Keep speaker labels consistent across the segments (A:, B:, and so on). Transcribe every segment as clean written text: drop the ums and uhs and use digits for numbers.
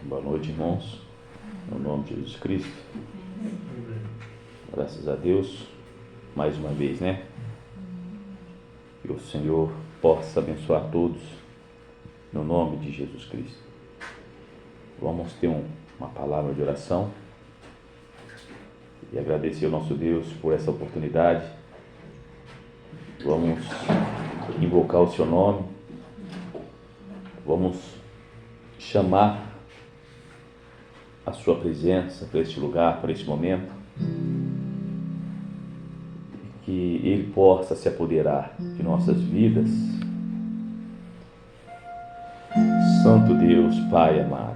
A: Boa noite, irmãos. No nome de Jesus Cristo. Graças a Deus, mais uma vez, né? Que o Senhor possa abençoar todos, no nome de Jesus Cristo. Vamos ter uma palavra de oração e agradecer ao nosso Deus por essa oportunidade. Vamos invocar o seu nome, vamos chamar a sua presença para este lugar, para este momento, que Ele possa se apoderar de nossas vidas. Santo Deus, Pai amado,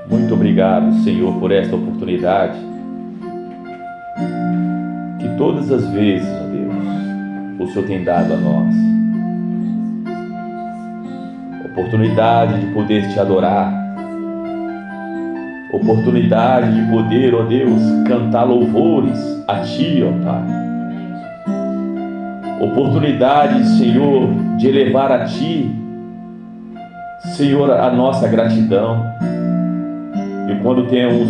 A: muito obrigado, Senhor, por esta oportunidade, que todas as vezes, ó Deus, o Senhor tem dado a nós. Oportunidade de poder te adorar, oportunidade de poder, ó Deus, cantar louvores a Ti, ó Pai. Oportunidade, Senhor, de elevar a Ti, Senhor, a nossa gratidão. E quando temos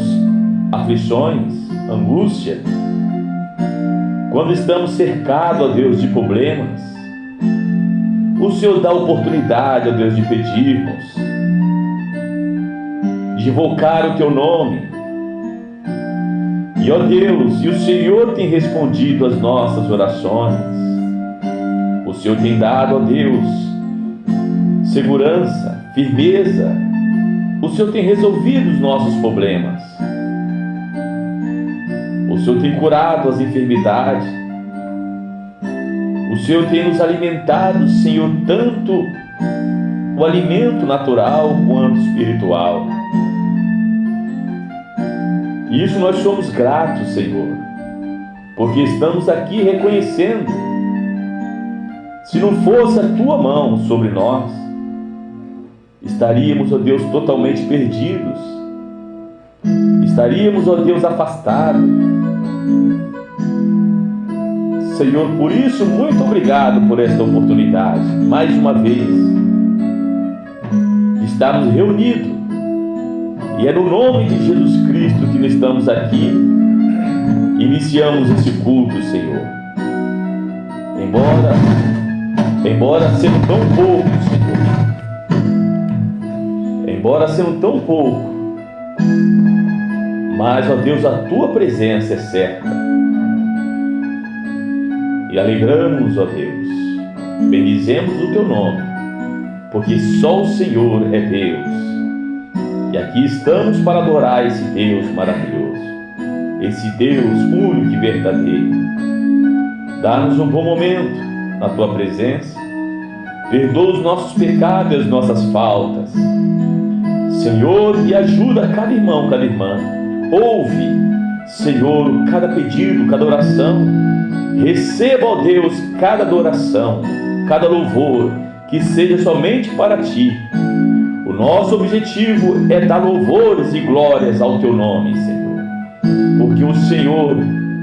A: aflições, angústia, quando estamos cercados, ó Deus, de problemas, o Senhor dá a oportunidade, ó Deus, de pedirmos, de invocar o Teu nome. E, ó Deus, e o Senhor tem respondido às nossas orações. O Senhor tem dado, ó Deus, segurança, firmeza. O Senhor tem resolvido os nossos problemas. O Senhor tem curado as enfermidades. O Senhor tem nos alimentado, Senhor, tanto o alimento natural quanto espiritual. E isso nós somos gratos, Senhor, porque estamos aqui reconhecendo. Se não fosse a Tua mão sobre nós, estaríamos, ó Deus, totalmente perdidos. Estaríamos, ó Deus, afastados. Senhor, por isso, muito obrigado por esta oportunidade. Mais uma vez, estamos reunidos. E é no nome de Jesus Cristo que nós estamos aqui. Iniciamos esse culto, Senhor. Embora sendo tão pouco, Senhor. Embora sendo tão pouco, mas, ó Deus, a Tua presença é certa. E alegramos, ó Deus, bendizemos o Teu nome, porque só o Senhor é Deus. E aqui estamos para adorar esse Deus maravilhoso, esse Deus único e verdadeiro. Dá-nos um bom momento na Tua presença, perdoa os nossos pecados e as nossas faltas, Senhor, e ajuda cada irmão, cada irmã. Ouve, Senhor, cada pedido, cada oração. Receba, ó Deus, cada adoração, cada louvor, que seja somente para Ti. O nosso objetivo é dar louvores e glórias ao Teu nome, Senhor, porque o Senhor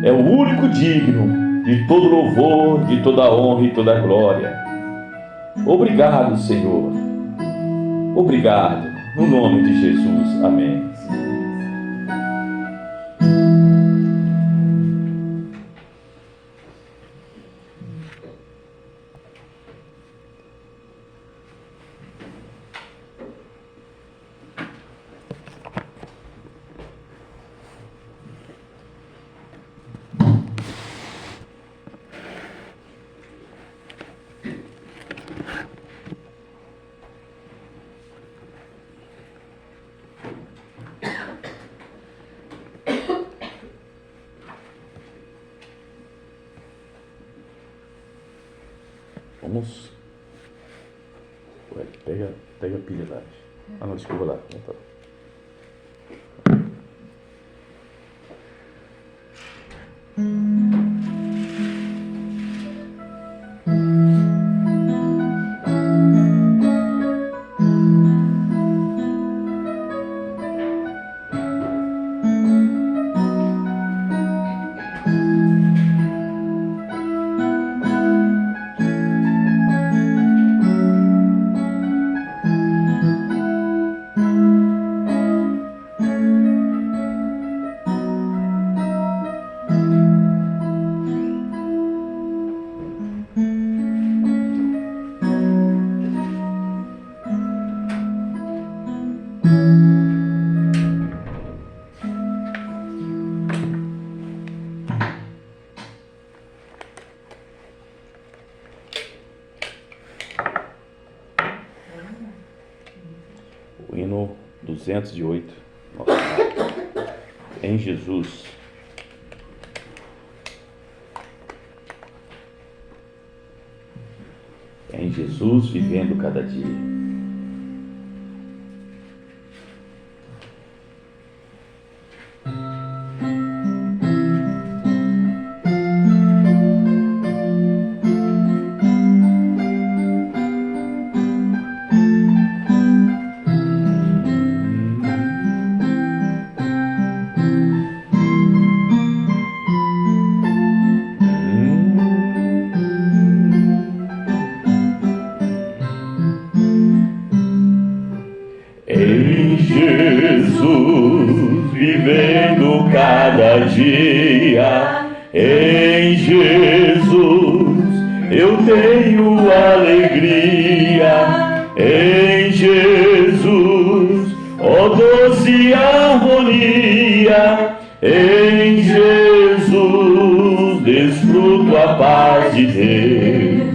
A: é o único digno de todo louvor, de toda honra e toda glória. Obrigado, Senhor. Obrigado, no nome de Jesus. Amém. Vamos. Ué, pega a pilha lá. Ah, não, desculpa lá. O hino 208. Em Jesus. Em Jesus vivendo cada dia. Em Jesus, vivendo cada dia, em Jesus, eu tenho alegria, em Jesus, ó doce harmonia, em Jesus, desfruto a paz de Deus,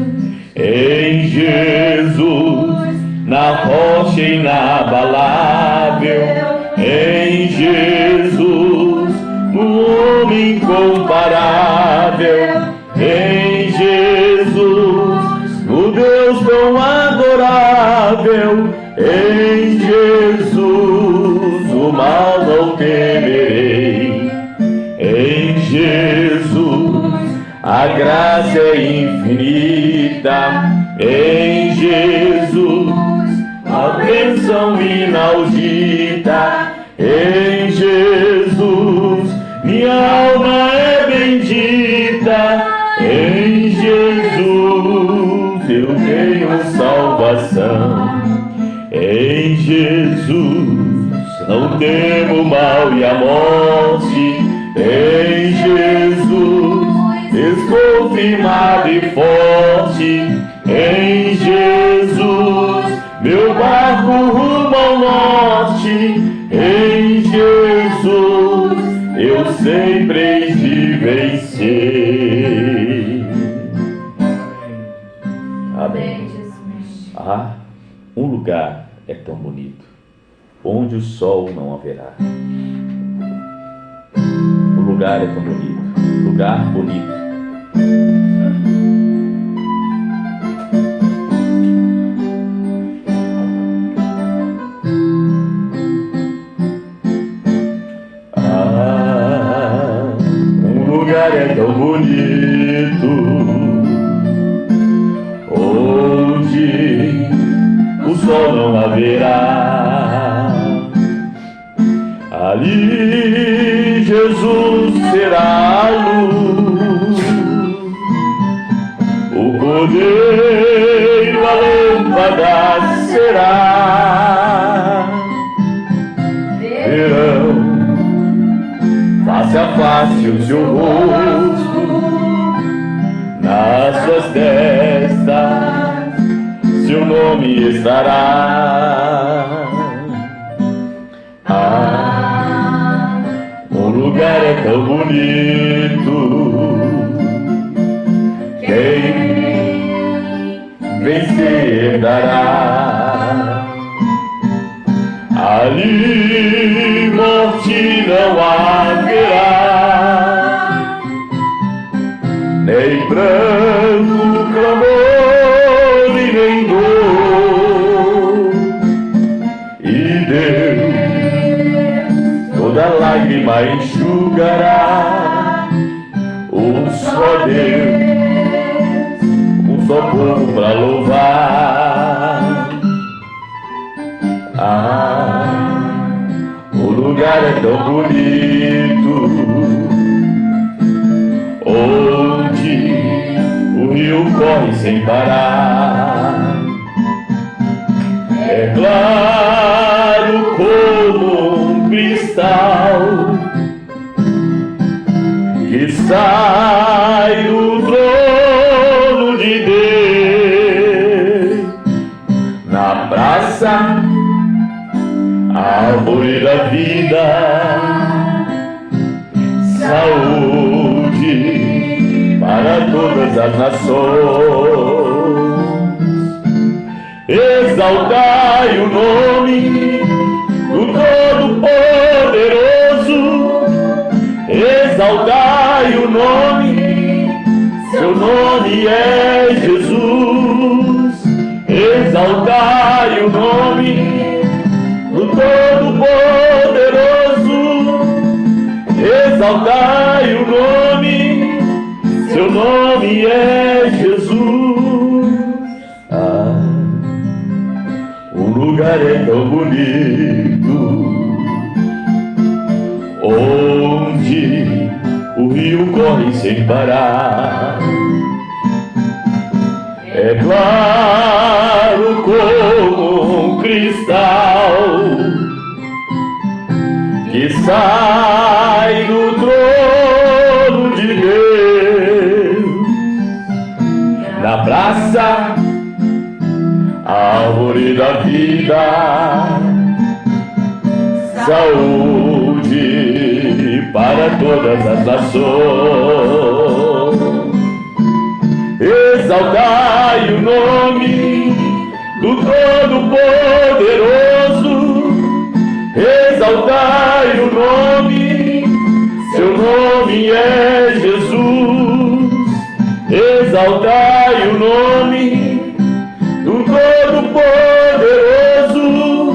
A: em Jesus, na rocha inabalável, em Jesus, no homem incomparável, em Jesus, no Deus tão adorável, em Jesus, o mal não temerei, em Jesus, a graça é infinita, em Jesus, a bênção inaudita, em Jesus, minha alma é bendita, em Jesus, eu tenho salvação, em Jesus, não temo mal e a morte, em Jesus, estou firmado e forte, em Jesus, meu barco rumo ao norte, em Jesus, eu sempre hei de vencer. Amém. Ah, um lugar é tão bonito, onde o sol não haverá. O lugar é tão bonito, lugar bonito. É tão bonito, onde o sol não haverá. Ali Jesus será a luz, o cordeiro a lâmpada será. Verão face a face o seu rosto, nas suas testas seu nome estará. Ah, um lugar é tão bonito, quem vencer dará. Ali morte não haverá, nem pranto, clamor e nem dor. E Deus toda lágrima enxugará, um só Deus, um só povo pra louvar. Ah, o lugar é tão bonito, onde o rio corre sem parar. É claro como um cristal que sai do trono de Deus. Na praça, árvore da vida, saúde para todas as nações. exaltai o nome do Todo-Poderoso, exaltai o nome, seu nome é Jesus, exaltai o nome do Todo-Poderoso, exaltai o nome, seu nome é Jesus. Ah, o lugar é tão bonito, onde o rio corre sem parar. É claro como um cristal que sai do trono de Deus. Na praça, árvore da vida, saúde para todas as nações. Exaltai o nome do Todo-Poderoso, exaltai o nome, seu nome é Jesus, exaltai o nome do Todo-Poderoso,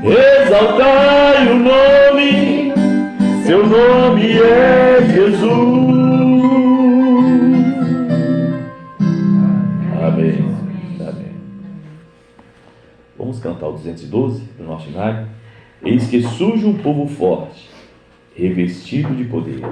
A: exaltai o nome, seu nome é Jesus. Amém. Amém. Vamos cantar o 212 do nosso hinário. Eis que surge um povo forte, revestido de poder.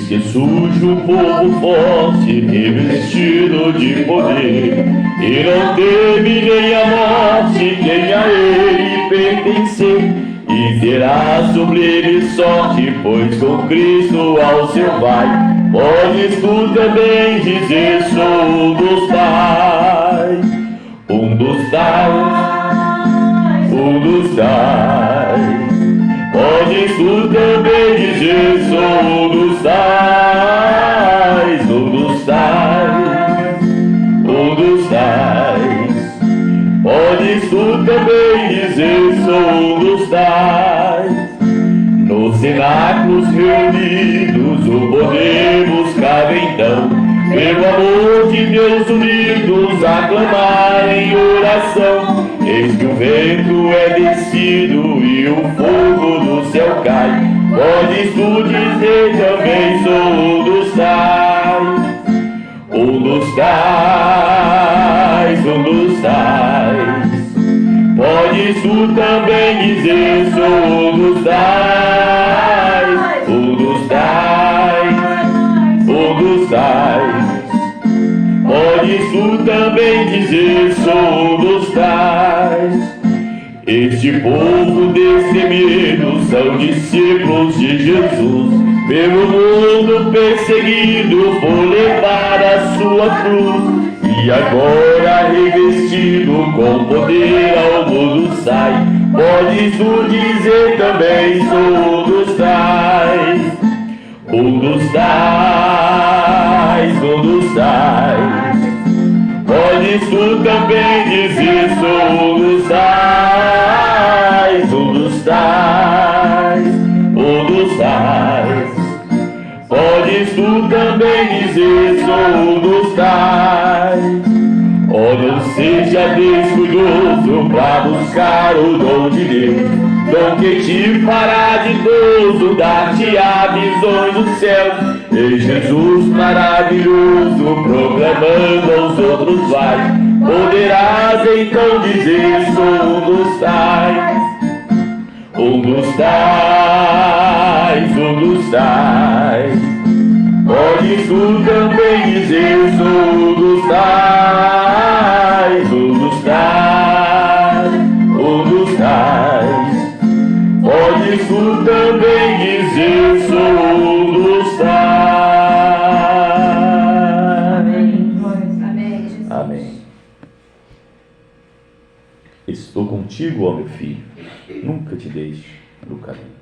A: Que surge um povo forte, revestido de poder, e não teme nem a morte, quem a ele pertencer, e terá sublime sorte, pois com Cristo ao seu vai. Podes tu também dizer: sou um dos tais, um dos tais, um dos tais. Podes tu também dizer: sou um dos tais, um dos tais, um dos tais. Podes tu também dizer: sou um dos tais. Nos cenáculos reunidos o poder buscava então, pelo amor de Deus unidos a clamar em oração. Eis que o vento é descido e o fogo do céu cai. Podes tu dizer também: sou um dos tais, um dos tais, um dos tais. Podes tu também dizer: sou um dos tais, um dos tais, um dos tais. Podes tu também dizer: sou um dos tais. Este povo destemido são discípulos de Jesus, pelo mundo perseguido por levar a sua cruz, e agora revestido com poder ao mundo sai. Podes tu dizer também: sou um dos tais, um dos tais, um dos tais. Podes tu também dizer: sou um dos tais, um dos tais, um dos tais. Podes tu também dizer: sou um dos tais. Oh, não seja descuidoso pra buscar o dom de Deus, dom que te fará ditoso, dar-te-á visões do céu. E Jesus maravilhoso, proclamando aos outros vai. Poderás então dizer: sou um dos tais, um dos tais, um dos tais. Podes tu também dizer: sou um dos tais, um dos tais, um dos tais. ouço também dizer: sou um dos tais. Amém. Estou contigo, ó meu filho, nunca te deixo no caminho.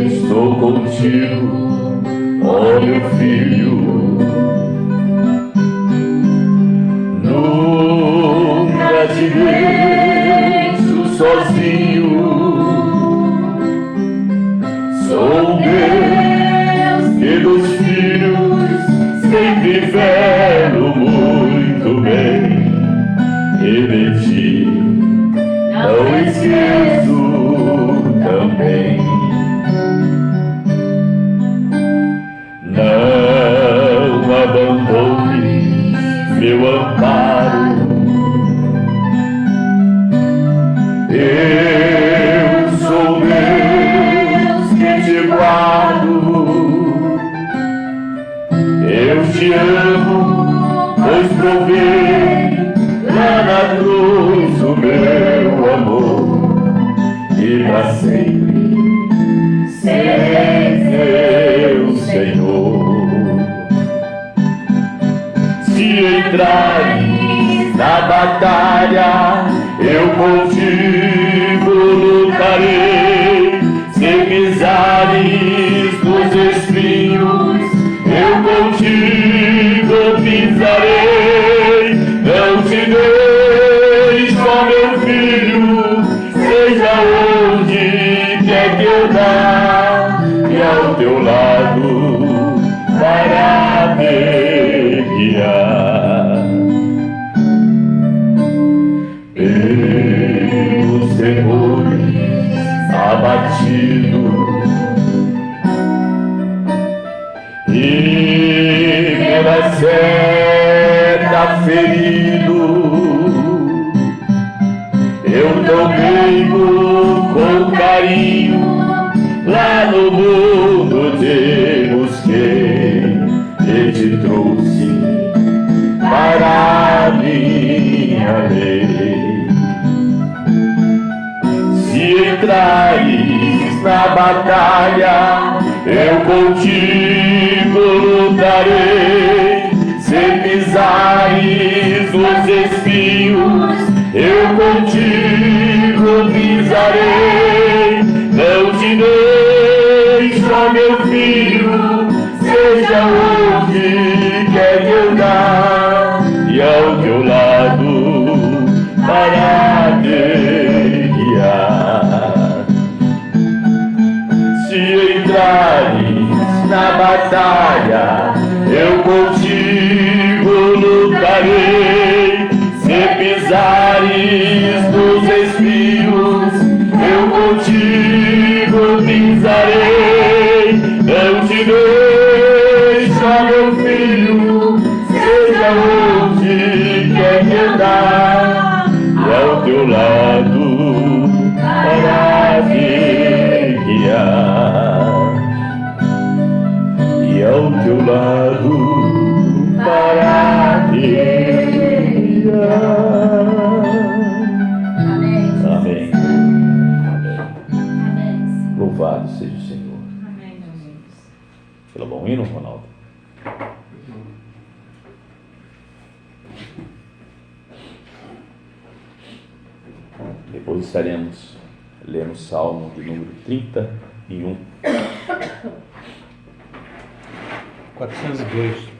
A: Estou contigo, ó meu filho, nunca te deixo sozinho. Sou Deus que dos filhos sempre velo muito bem, e de ti não esqueço também. Não abandones meu amparo, eu sou Deus que te guardo. Eu te amo, pois provei lá na cruz o meu amor, e pra sempre serei teu Senhor. Se entrares na batalha, eu contigo lutarei. Se pisares nos espinhos, eu contigo pisarei. Não te deixo, ó meu filho, seja onde quer que eu vá, e ao teu lado para me guiar. Pelos temores abatido e pela seta ferido, eu também com carinho lá no mundo te busquei e te trouxe para minha lei. Se entrares na batalha, eu contigo lutarei. Se pisares nos espinhos, eu contigo pisarei. Não te deixo, ó meu filho, seja onde quer que eu vá, e ao teu lado para te guiar. Se entrares na batalha, eu contigo lutarei. Se pisares nos espinhos, eu contigo pisarei. Não te deixo, ó meu filho, seja onde quer que eu vá, e ao teu lado para te guiar. E ao teu lado para te guiar. Amém. Amém. Louvado seja o Senhor.
B: Amém.
A: Pelo bom hino, Ronaldo. Depois estaremos lendo o Salmo de número 31.
B: 402.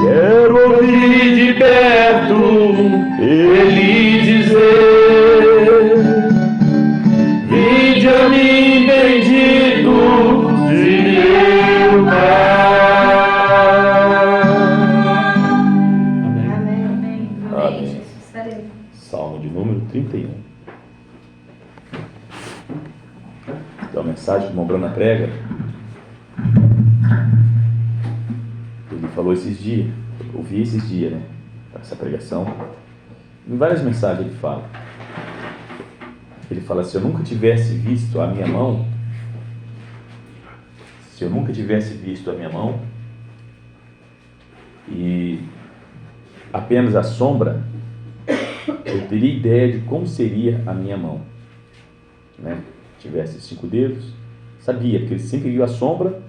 A: Quero ouvir 31. É uma mensagem que o irmão Brana prega. Ele falou esses dias, ouvi esses dias, né? Essa pregação. Em várias mensagens ele fala. Ele fala: se eu nunca tivesse visto a minha mão, e apenas a sombra, eu teria ideia de como seria a minha mão, né? Tivesse 5 dedos, sabia, porque ele sempre viu a sombra,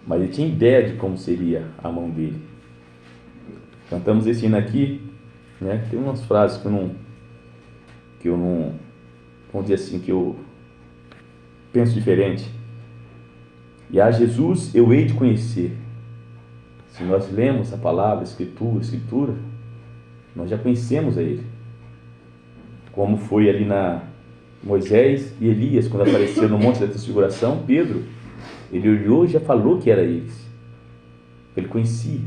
A: mas ele tinha ideia de como seria a mão dele. Cantamos esse hino aqui, né? Tem umas frases que eu não, vamos dizer assim, que eu penso diferente. E a Jesus eu hei de conhecer. Se nós lemos a palavra, escritura, nós já conhecemos a Ele. Como foi ali na Moisés e Elias, quando apareceu no Monte da Transfiguração, Pedro, ele olhou e já falou que era eles. Ele conhecia.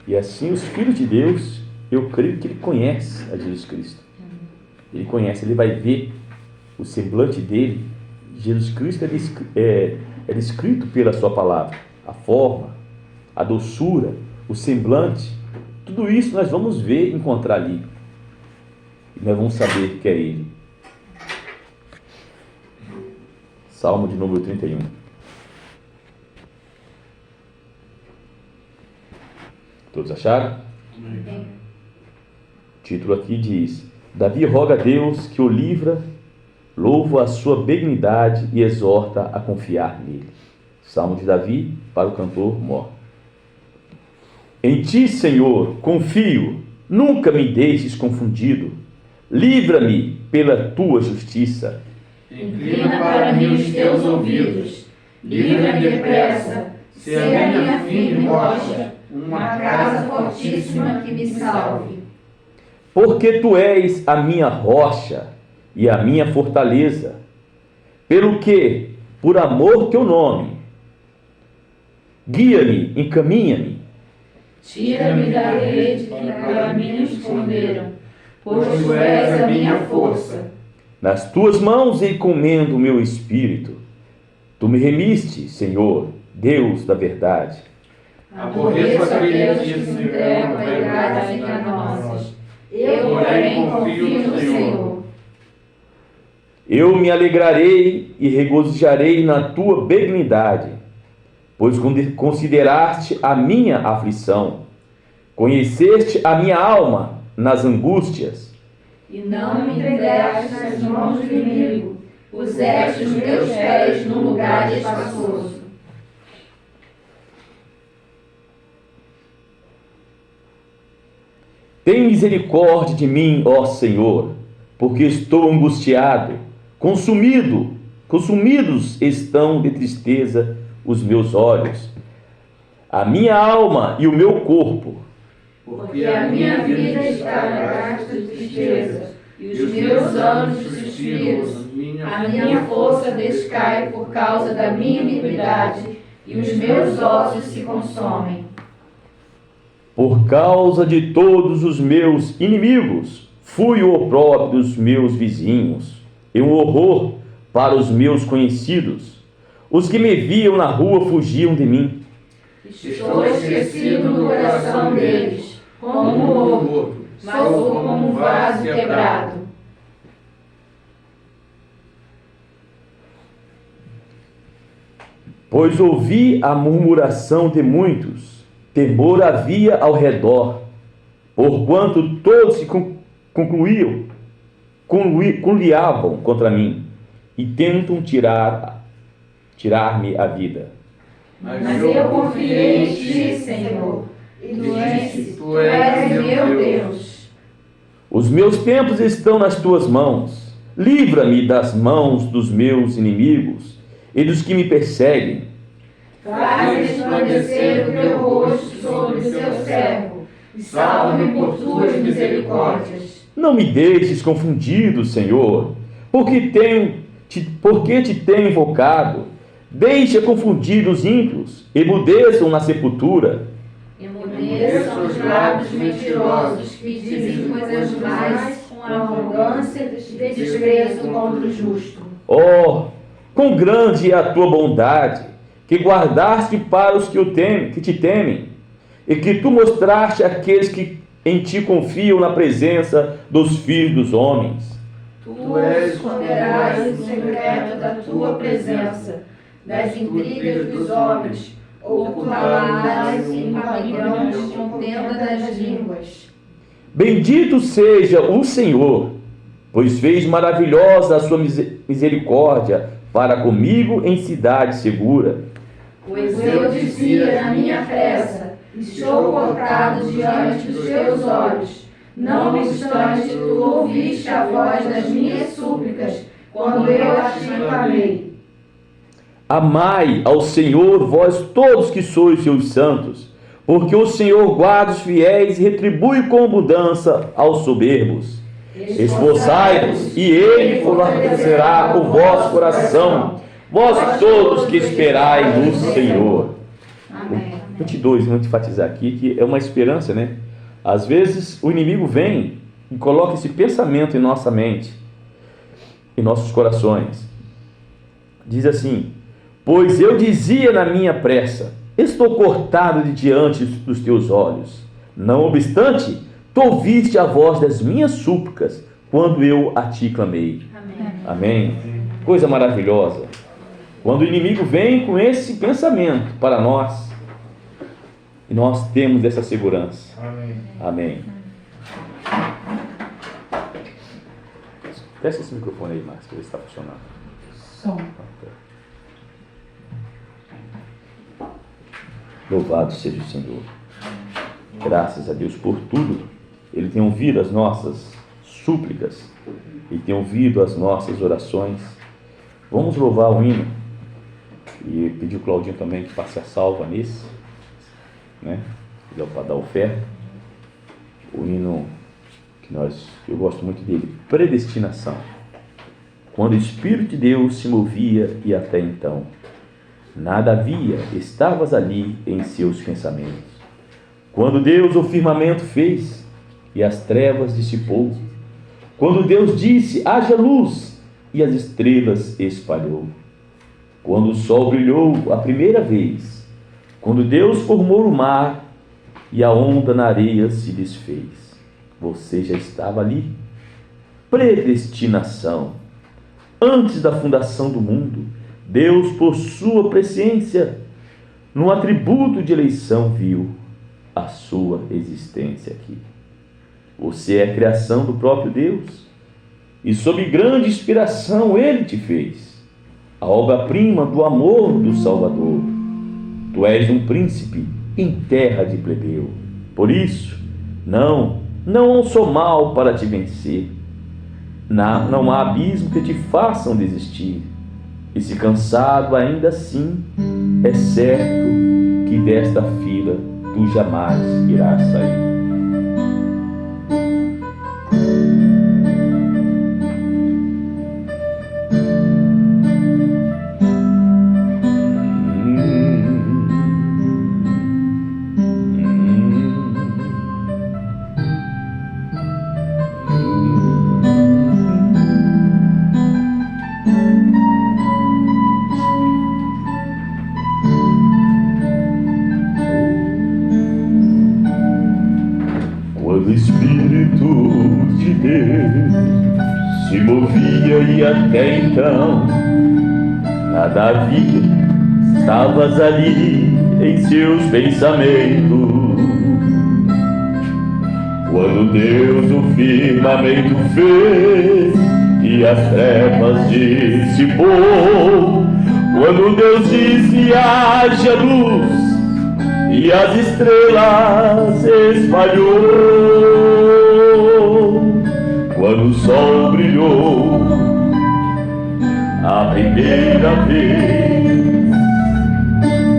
A: E assim os filhos de Deus, eu creio que ele conhece a Jesus Cristo. Ele conhece, ele vai ver o semblante dele. Jesus Cristo é descrito pela sua palavra. A forma, a doçura, o semblante, tudo isso nós vamos ver, encontrar ali. E nós vamos saber que é Ele. Salmo de número 31. Todos acharam? Amém. O título aqui diz: Davi roga a Deus que o livra, louva a sua benignidade e exorta a confiar nele. Salmo de Davi para o cantor mor. Em ti, Senhor, confio, nunca me deixes confundido. Livra-me pela tua justiça.
B: Inclina para mim os teus ouvidos. Livra-me depressa, se a minha firme rocha, uma casa fortíssima que me salve.
A: Porque tu és a minha rocha e a minha fortaleza, pelo que, por amor teu nome, guia-me, encaminha-me.
B: Tira-me da rede que para mim me esconderam, pois tu és a minha força.
A: Nas tuas mãos encomendo o meu espírito. Tu me remiste, Senhor, Deus da verdade.
B: Aborreço aqueles que se entregam a pegadas enganosas. Eu, porém, confio no Senhor.
A: Eu me alegrarei e regozijarei na tua benignidade, pois consideraste a minha aflição, conheceste a minha alma nas angústias.
B: E não me entregaste nas mãos do inimigo, puseste os meus pés num lugar espaçoso.
A: Tem misericórdia de mim, ó Senhor, porque estou angustiado, consumidos estão de tristeza os meus olhos, a minha alma e o meu corpo.
B: Porque a minha vida está gasta de tristeza, e os meus anos suspiros, a minha força descai por causa da minha iniquidade, e os meus ossos se consomem.
A: Por causa de todos os meus inimigos, fui o opróbrio dos meus vizinhos, e um horror para os meus conhecidos. Os que me viam na rua fugiam de mim.
B: Estou esquecido no coração deles, como um morto, sou como um vaso quebrado.
A: Pois ouvi a murmuração de muitos, temor havia ao redor, porquanto todos se conluiavam contra mim, e tentam tirar-me a vida.
B: Mas eu confiei em ti, Senhor, e disse: Tu és meu Deus.
A: Os meus tempos estão nas tuas mãos. Livra-me das mãos dos meus inimigos e dos que me perseguem.
B: Faz resplandecer o teu rosto sobre o teu servo, e salva-me por tuas misericórdias.
A: Não me deixes confundido, Senhor, porque te tenho invocado. Deixa confundir os ímpios, emudeçam na sepultura.
B: Emudeçam os lábios mentirosos que dizem coisas más com arrogância, desprezo contra o justo.
A: Oh, quão grande é a tua bondade, que guardaste para os que te temem, e que tu mostraste àqueles que em ti confiam na presença dos filhos dos homens.
B: Tu esconderás o secreto da tua presença, das intrigas dos homens, ocultarás em pavilhões de contenda das línguas.
A: Bendito seja o Senhor, pois fez maravilhosa a sua misericórdia para comigo em cidade segura.
B: Pois eu dizia na minha pressa, estou cortado diante dos teus olhos. Não obstante, tu ouviste a voz das minhas súplicas, quando eu a te clamei.
A: Amai ao Senhor, vós todos que sois seus santos, porque o Senhor guarda os fiéis e retribui com abundância aos soberbos. Esforçai-vos, e Ele fortalecerá o vosso coração, vós todos que esperais no Senhor.
B: Amém.
A: 22, vamos enfatizar aqui que é uma esperança, né? Às vezes o inimigo vem e coloca esse pensamento em nossa mente, em nossos corações. Diz assim: pois eu dizia na minha pressa, estou cortado de diante dos teus olhos. Não obstante, tu ouviste a voz das minhas súplicas, quando eu a ti clamei.
B: Amém.
A: Amém? Coisa maravilhosa. Quando o inimigo vem com esse pensamento para nós, e nós temos essa segurança.
C: Amém.
A: Amém. Testa esse microfone aí, Márcio, para ver se está funcionando.
D: Som.
A: Louvado seja o Senhor. Graças a Deus por tudo. Ele tem ouvido as nossas súplicas e tem ouvido as nossas orações. Vamos louvar o hino e pedir o Claudinho também que passe a salva nesse, né? Para dar oferta. O hino que eu gosto muito dele, predestinação. Quando o Espírito de Deus se movia e até então nada havia, estavas ali em seus pensamentos. Quando Deus o firmamento fez e as trevas dissipou, quando Deus disse, haja luz, e as estrelas espalhou, quando o sol brilhou a primeira vez, quando Deus formou o mar e a onda na areia se desfez, você já estava ali. Predestinação. Antes da fundação do mundo, Deus, por sua presciência, num atributo de eleição, viu a sua existência aqui. Você é a criação do próprio Deus, e sob grande inspiração Ele te fez, a obra-prima do amor do Salvador. Tu és um príncipe em terra de plebeu. Por isso, não sou mal para te vencer. Não há abismo que te façam desistir. E se cansado ainda assim, é certo que desta fila tu jamais irás sair. Se movia e até então nada havia, estavas ali em seus pensamentos. Quando Deus o firmamento fez e as trevas dissipou, quando Deus disse haja luz e as estrelas espalhou, quando o sol brilhou a primeira vez,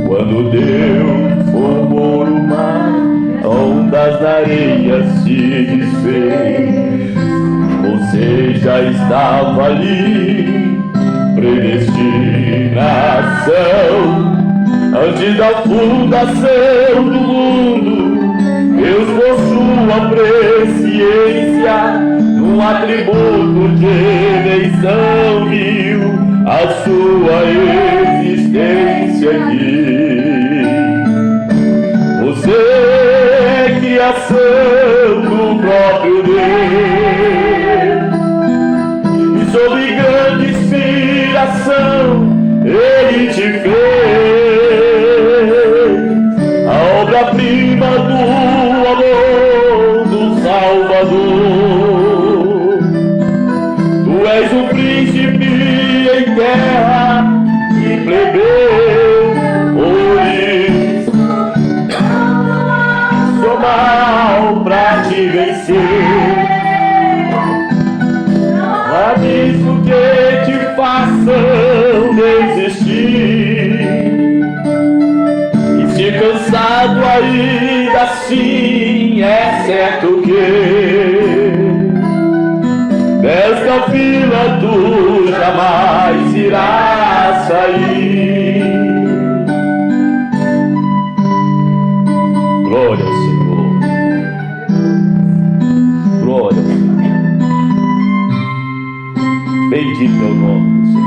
A: quando Deus formou o mar, ondas na areia se desfez, você já estava ali. Predestinação. Antes da fundação do mundo, Deus, por sua presciência, num atributo de eleição vil a sua existência aqui. Você é criação do próprio Deus, e sob grande inspiração Ele te fez a obra-prima do amor do Salvador. Tu és um príncipe em terra e plebeu, por isso sou mal pra te vencer. Abismo que te façam desistir, e se cansado ainda assim, é certo que desta fila tu jamais irás sair. Glória ao Senhor, glória ao Senhor. Bendito é o nome do Senhor.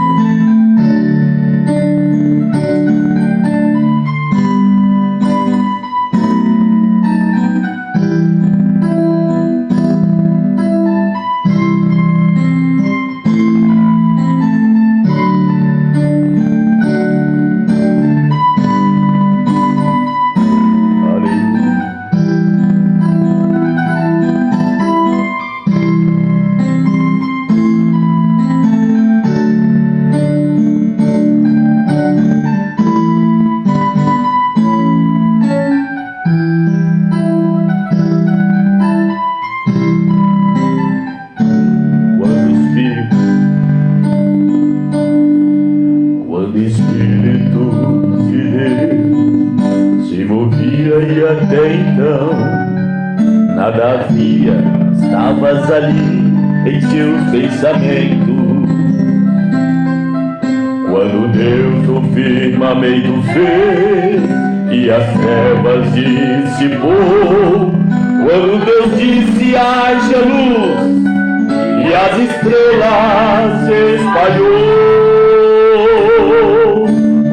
A: Estavas ali em seus pensamentos, quando Deus o firmamento fez e as trevas dissipou, quando Deus disse haja luz e as estrelas espalhou,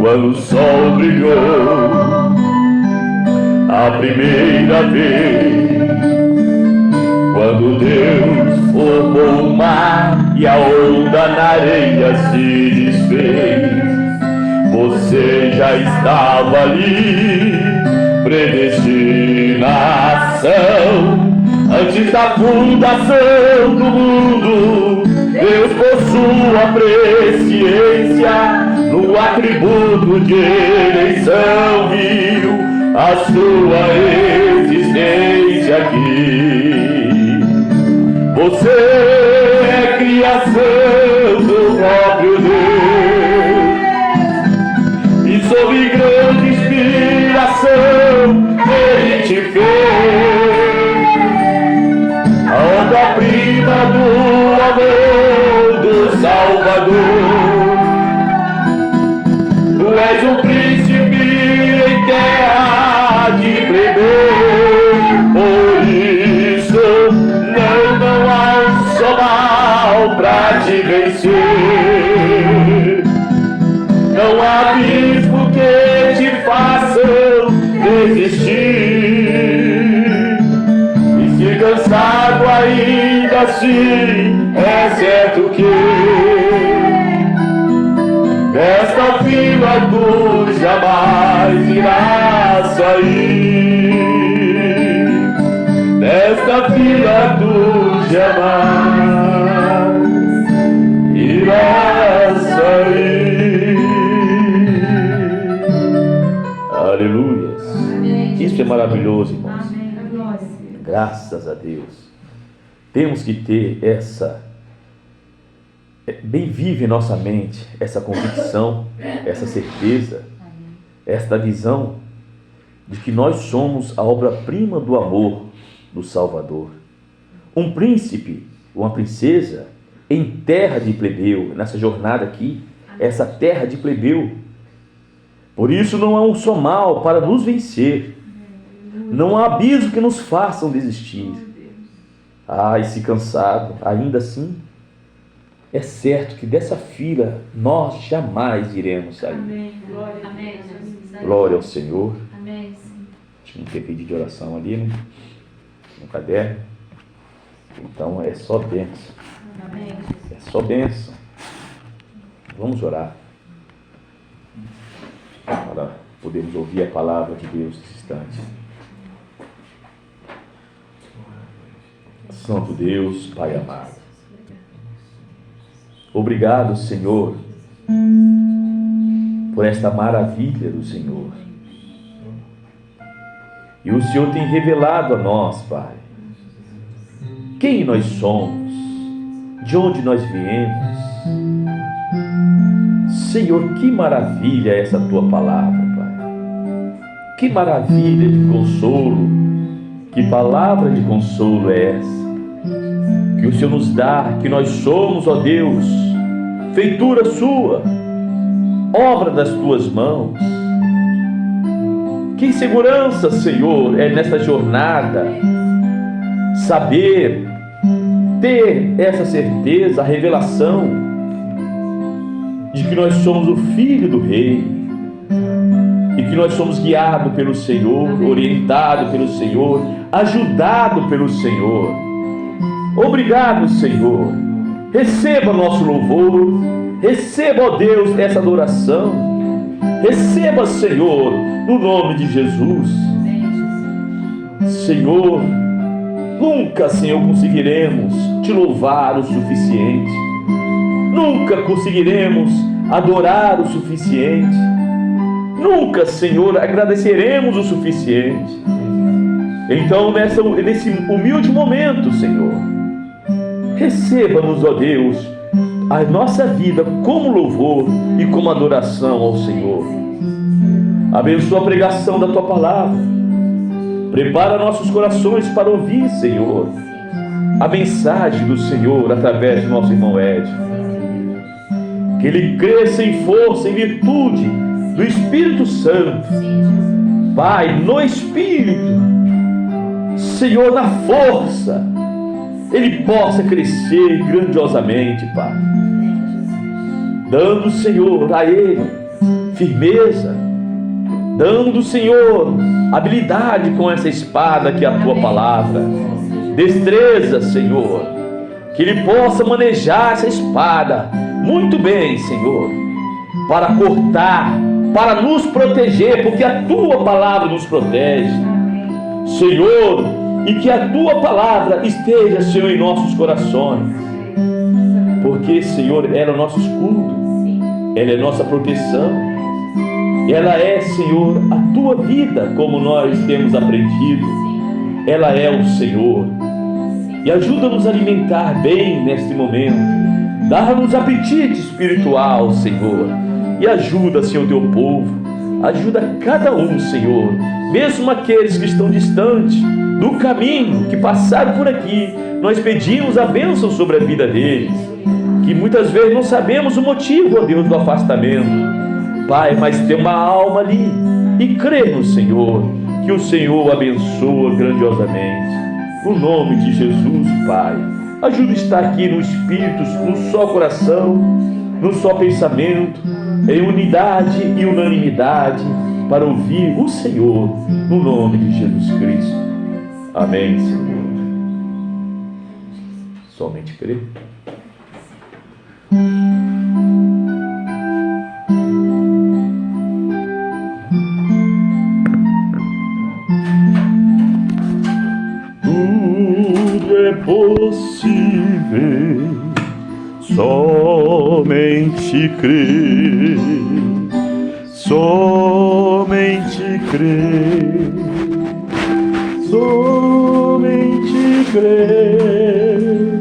A: quando o sol brilhou a primeira vez, quando Deus formou o mar e a onda na areia se desfez, você já estava ali, predestinação. Antes da fundação do mundo, Deus por sua presciência, no atributo de eleição viu a sua existência aqui. Você é criação do próprio Deus, e sob grande inspiração Ele te fez a obra-prima do amor do Salvador. Tu és um príncipe em terra de plebeu, por isso não há um só mal pra te vencer. Não há abismo que te façam desistir, e se cansado ainda assim, é certo que desta fila tu jamais irás sair. Desta fila tu jamais irás sair. Aleluias. Isso é maravilhoso, irmãos. Graças a Deus. Temos que ter essa bem viva em nossa mente essa convicção, essa certeza, esta visão de que nós somos a obra-prima do amor do Salvador. Um príncipe, uma princesa em terra de plebeu, nessa jornada aqui, essa terra de plebeu. Por isso não há um só mal para nos vencer, não há abismo que nos façam desistir. E se cansado, ainda assim, é certo que dessa fila nós jamais iremos sair.
B: Amém.
A: Glória ao Senhor.
B: Amém.
A: Acho que não tem pedido de oração ali, né? No caderno. Então é só bênção.
B: Amém.
A: É só bênção. Vamos orar. Para podermos ouvir a palavra de Deus nesse instante. Santo Deus, Pai amado. Obrigado, Senhor, por esta maravilha do Senhor. E o Senhor tem revelado a nós, Pai, quem nós somos, de onde nós viemos. Senhor, que maravilha é essa Tua palavra, Pai. Que maravilha de consolo, que palavra de consolo é essa que o Senhor nos dá, que nós somos, ó Deus, feitura Sua, obra das Tuas mãos. Que segurança, Senhor, é nessa jornada saber, ter essa certeza, a revelação de que nós somos o Filho do Rei e que nós somos guiados pelo Senhor, orientados pelo Senhor, ajudados pelo Senhor. Obrigado, Senhor. Receba nosso louvor, receba, ó Deus, essa adoração. Receba, Senhor, no nome de Jesus. Senhor, nunca, Senhor, conseguiremos te louvar o suficiente. Nunca conseguiremos adorar o suficiente. Nunca, Senhor, agradeceremos o suficiente. Então, nesse humilde momento, Senhor, receba-nos, ó Deus, a nossa vida como louvor e como adoração ao Senhor. Abençoa a pregação da Tua palavra. Prepara nossos corações para ouvir, Senhor, a mensagem do Senhor através do nosso irmão Ed. Que ele cresça em força, em virtude do Espírito Santo. Pai, no Espírito, Senhor, na força, ele possa crescer grandiosamente, Pai. Dando, Senhor, a ele firmeza, dando, Senhor, habilidade com essa espada que é a Tua palavra, destreza, Senhor, que ele possa manejar essa espada muito bem, Senhor, para cortar, para nos proteger, porque a Tua palavra nos protege, Senhor. E que a Tua palavra esteja, Senhor, em nossos corações. Porque, Senhor, ela é o nosso escudo. Ela é nossa proteção. Ela é, Senhor, a Tua vida, como nós temos aprendido. Ela é o Senhor. E ajuda-nos a alimentar bem neste momento. Dá-nos apetite espiritual, Senhor. E ajuda, Senhor, Teu povo. Ajuda cada um, Senhor. Mesmo aqueles que estão distantes do caminho, que passaram por aqui, nós pedimos a bênção sobre a vida deles, que muitas vezes não sabemos o motivo, ó Deus, do afastamento, Pai, mas tem uma alma ali, e crê no Senhor, que o Senhor abençoa grandiosamente, no nome de Jesus, Pai. Ajuda a estar aqui no Espírito, no só coração, no só pensamento, em unidade e unanimidade, para ouvir o Senhor, no nome de Jesus Cristo. Amém, Senhor. Somente crer. Tudo é possível, somente crer, somente crer. Somente crer,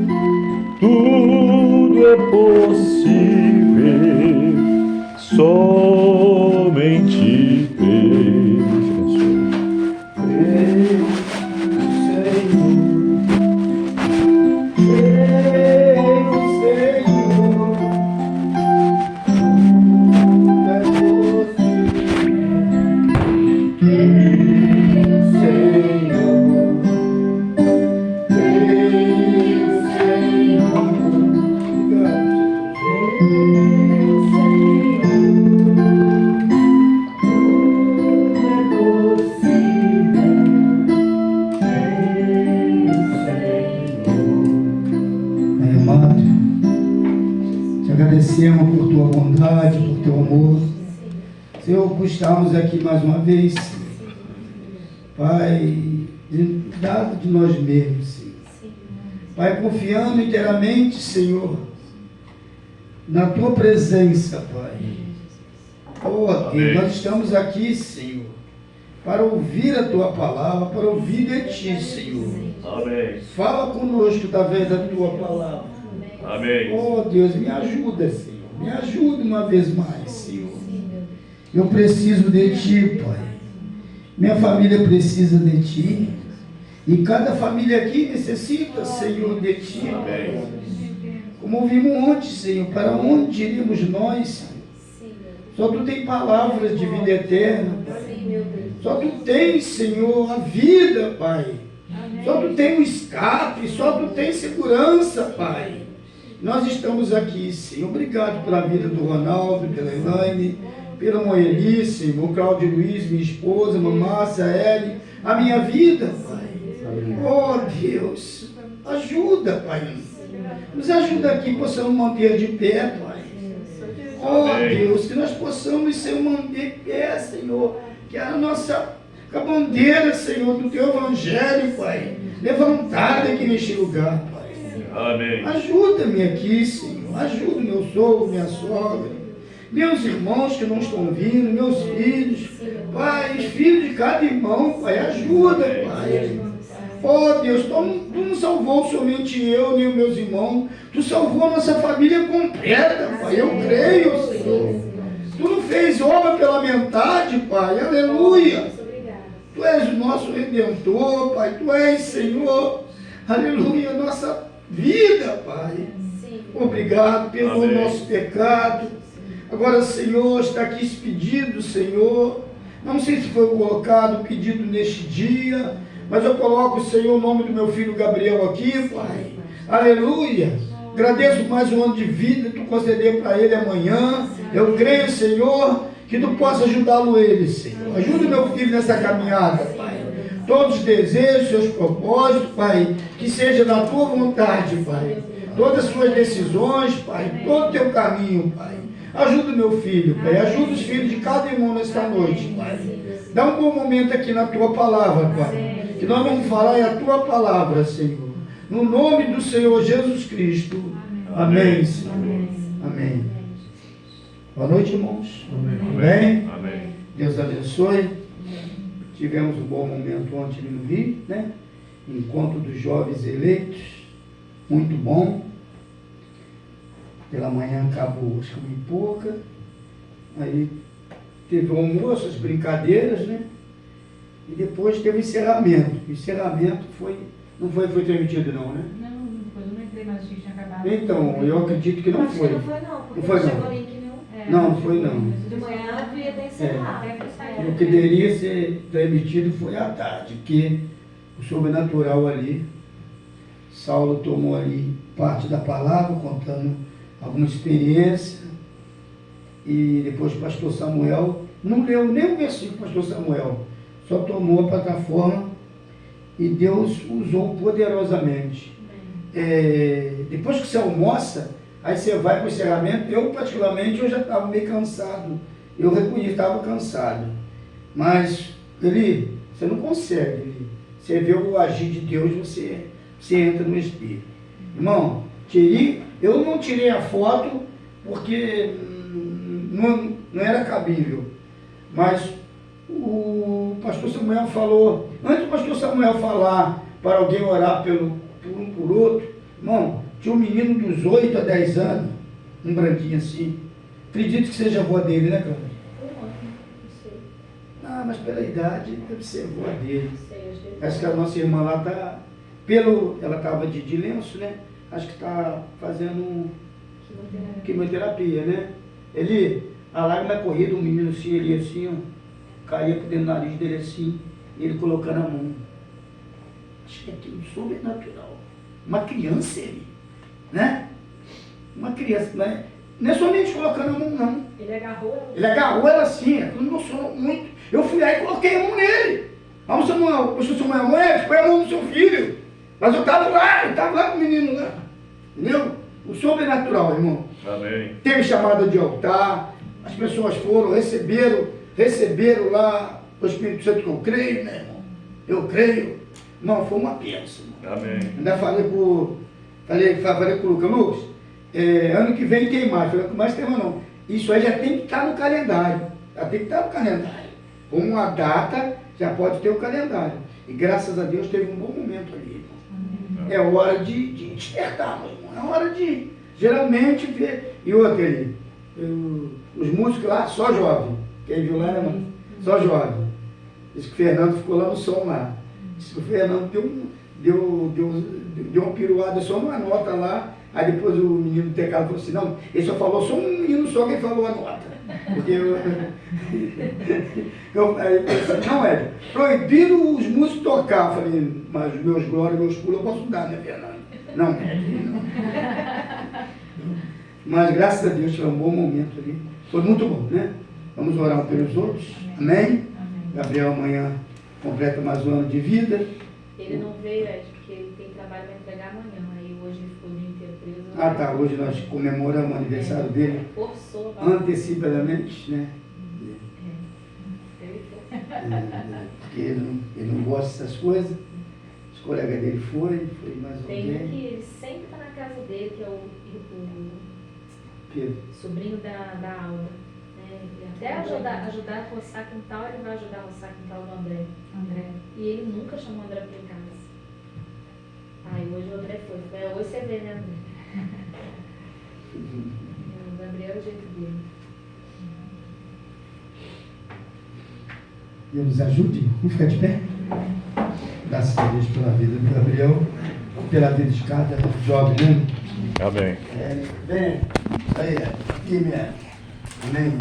A: tudo é possível, somente crer. Creio, Senhor, creio, Senhor, tudo é possível, Senhor.
C: agradecemos por tua bondade, por teu amor. Senhor, por estarmos aqui mais uma vez, Pai, dado de nós mesmos, Senhor. Pai, confiando inteiramente, Senhor, na tua presença, Pai. Oh, Deus, nós estamos aqui, Senhor, para ouvir a tua palavra, para ouvir de ti, Senhor.
A: Amém.
C: Fala conosco através da tua palavra.
A: Amém.
C: Oh, Deus, me ajuda, Senhor. Me ajuda uma vez mais, Senhor. Eu preciso de ti, Pai. Minha família precisa de ti. E cada família aqui necessita, Senhor, de ti, Pai. Como ouvimos ontem, Senhor, para onde iríamos nós, Senhor? Só tu tem palavras de vida eterna, Pai. Só tu tens, Senhor, a vida, Pai. Só tu tens o escape, só tu tens segurança, Pai. Nós estamos aqui, Senhor. Obrigado pela vida do Ronaldo, pela Elaine, pela Moeli, Senhor, o Cláudio Luiz, minha esposa, Mamácia, Eli, a minha vida, Pai. Oh, Deus, ajuda, Pai. Nos ajuda aqui, possamos manter de pé, Pai. Oh, Deus, que nós possamos ser manter de pé, Senhor, que a nossa bandeira, Senhor, do teu evangelho, Pai, levantada aqui neste lugar, Pai.
A: Amém.
C: Ajuda-me aqui, Senhor. Ajuda meu sogro, minha sogra, meus irmãos que não estão vindo, meus filhos, Pai, os filhos de cada irmão, Pai. Ajuda, Pai. Oh, Deus, tu não salvou somente eu nem os meus irmãos, tu salvou a nossa família completa, Pai. Eu creio, Senhor. Tu não fez obra pela metade, Pai. Aleluia. Tu és o nosso Redentor, Pai. Tu és, Senhor, aleluia, nossa vida, Pai. Obrigado, perdoa o nosso pecado. Agora, Senhor, está aqui esse pedido, Senhor. Não sei se foi colocado o pedido neste dia, mas eu coloco, Senhor, o nome do meu filho Gabriel aqui, Pai. Aleluia. Agradeço mais um ano de vida que tu conceder para ele amanhã. Eu creio, Senhor, que tu possa ajudá-lo ele, Senhor. Ajuda meu filho nessa caminhada, Pai. Todos os desejos, seus propósitos, Pai, que seja na tua vontade, Pai. Todas as suas decisões, Pai, todo o teu caminho, Pai. Ajuda meu filho, Pai. Ajuda os filhos de cada irmão nesta noite, Pai. Dá um bom momento aqui na tua palavra, Pai. Que nós vamos falar é a tua palavra, Senhor. No nome do Senhor Jesus Cristo. Amém, Senhor. Amém. Boa noite, irmãos. Amém.
A: Amém.
C: Deus abençoe. Tivemos um bom momento ontem no Rio, né? Encontro dos jovens eleitos. Muito bom. Pela manhã acabou, acho que 1h pouca. Aí teve o almoço, as brincadeiras, né? E depois teve o encerramento. O encerramento não foi transmitido não, né?
B: Não, depois eu não entrei, mas achei que tinha acabado.
C: Então, eu acredito que não foi.
D: Não foi não, porque
C: Não foi,
D: não chegou
C: não.
D: o link nenhum.
C: Não foi não.
D: De manhã devia ter encerrado.
C: O que deveria ser transmitido foi à tarde, porque o sobrenatural ali, Saulo tomou ali parte da palavra, contando alguma experiência, e depois o pastor Samuel, não leu nem o versículo, pastor Samuel, só tomou a plataforma e Deus usou poderosamente. Depois que você almoça, aí você vai para o encerramento. Eu particularmente eu já estava meio cansado, eu reconheço, estava cansado, mas você não consegue, você vê o agir de Deus, você entra no Espírito. Irmão, eu não tirei a foto porque não era cabível, mas o pastor Samuel falou, antes do pastor Samuel falar para alguém orar por um por outro, irmão, tinha um menino dos 8 a 10 anos, um branquinho assim, acredito que seja a avó dele, né, Cláudia? Ah, mas pela idade deve ser a avó dele. Acho que a nossa irmã lá está, ela estava de lenço, né? Acho que está fazendo quimioterapia, né? A lágrima corrida, um menino assim, ele assim, ó, caía por dentro do nariz dele assim, e ele colocando a mão. Acho que é aquilo sobrenatural. Uma criança ele, né? Uma criança, né? Não é somente colocando a mão, não.
D: Ele agarrou
C: ela assim, aquilo me emocionou muito. Eu fui lá e coloquei a mão nele. Vamos, Samuel, o pastor Samuel, mãe, põe a mão no seu filho. Mas eu estava lá com o menino lá. Entendeu? O sobrenatural, irmão.
A: Amém.
C: Teve chamada de altar, as pessoas foram, receberam lá o Espírito Santo que eu creio, né, irmão? Eu creio. Não, foi uma bênção.
A: Amém.
C: Ainda falei com o Lucas, ano que vem tem mais. Falei, mais tema não. Isso aí já tem que estar no calendário. Já tem que estar no calendário. Com uma data, já pode ter o calendário. E graças a Deus teve um bom momento ali, irmão. É hora de despertar, meu irmão. É hora de, geralmente, ver. E outra ali, os músicos lá, só jovem. Quem viu lá, né, irmão? Só jovem. Diz que o Fernando ficou lá no som lá. Diz que o Fernando deu uma piruada só numa nota lá. Aí depois o menino do teclado falou assim, não, ele só falou só um menino só quem falou a nota. Porque aí eu falei assim, não, Hélio, proibido os músicos tocar. Eu falei, mas meus glórias, meus pulos eu posso dar, né, Fernando? Não, não. Mas graças a Deus foi um bom momento ali. Foi muito bom, né? Vamos orar pelos outros. Amém? Gabriel amanhã completa mais um ano de vida.
D: Ele não veio, porque ele tem trabalho para entregar amanhã. Aí hoje ele ficou o dia inteiro preso.
C: Ah, tá. Hoje nós comemoramos o aniversário dele.
D: Forçou.
C: Antecipadamente, né? Porque ele não gosta dessas coisas. Os colegas dele foi mais
D: Tem
C: alguém.
D: um que ele sempre está na casa dele, que é o
C: Pedro.
D: sobrinho da Alda. Até ajudar a roçar quintal, ele vai ajudar a roçar quintal do André. E ele nunca chamou o André para ir em casa. Aí hoje o André foi. Hoje você vê, né, André? O Gabriel é o jeito dele.
C: Deus nos ajude. Vamos ficar de pé. Graças a Deus pela vida do Gabriel, pela vida de cada jovem, né?
A: Amém.
C: Bem, aí, aqui mesmo. Amém.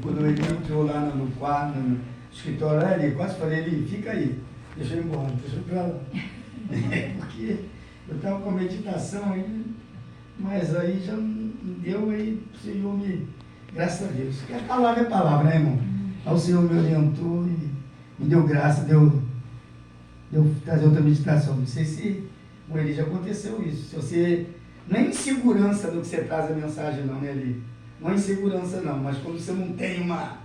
C: Quando ele entrou lá no quarto, no escritório, ele quase falei, ele fica aí, deixa eu ir embora, deixa eu ir pra lá. Porque eu estava com a meditação aí, mas aí já não deu, aí o Senhor graças a Deus. Porque a palavra é palavra, né, irmão? Aí o Senhor me orientou e me deu graça, deu trazer outra meditação. Não sei se com ele já aconteceu isso. Se você, não é insegurança do que você traz a mensagem, não, né, Eli? Não é insegurança, não, mas quando você não tem uma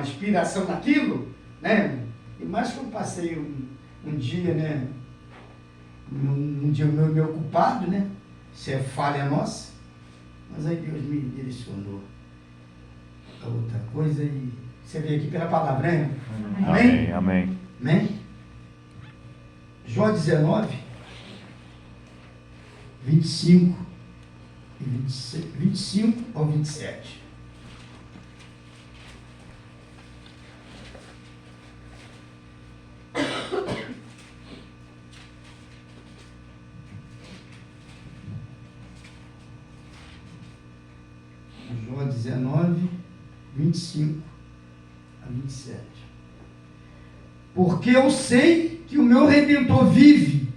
C: inspiração naquilo, né? E mais que eu passei um dia, né? Um dia meio ocupado, né? Isso é falha nossa, mas aí Deus me direcionou a outra coisa e você veio aqui pela palavra, né? Amém?
A: Amém.
C: Amém? Jó 19, 25 e 25 ao 27. Jó 19, 25 a 27. Porque eu sei que o meu Redentor vive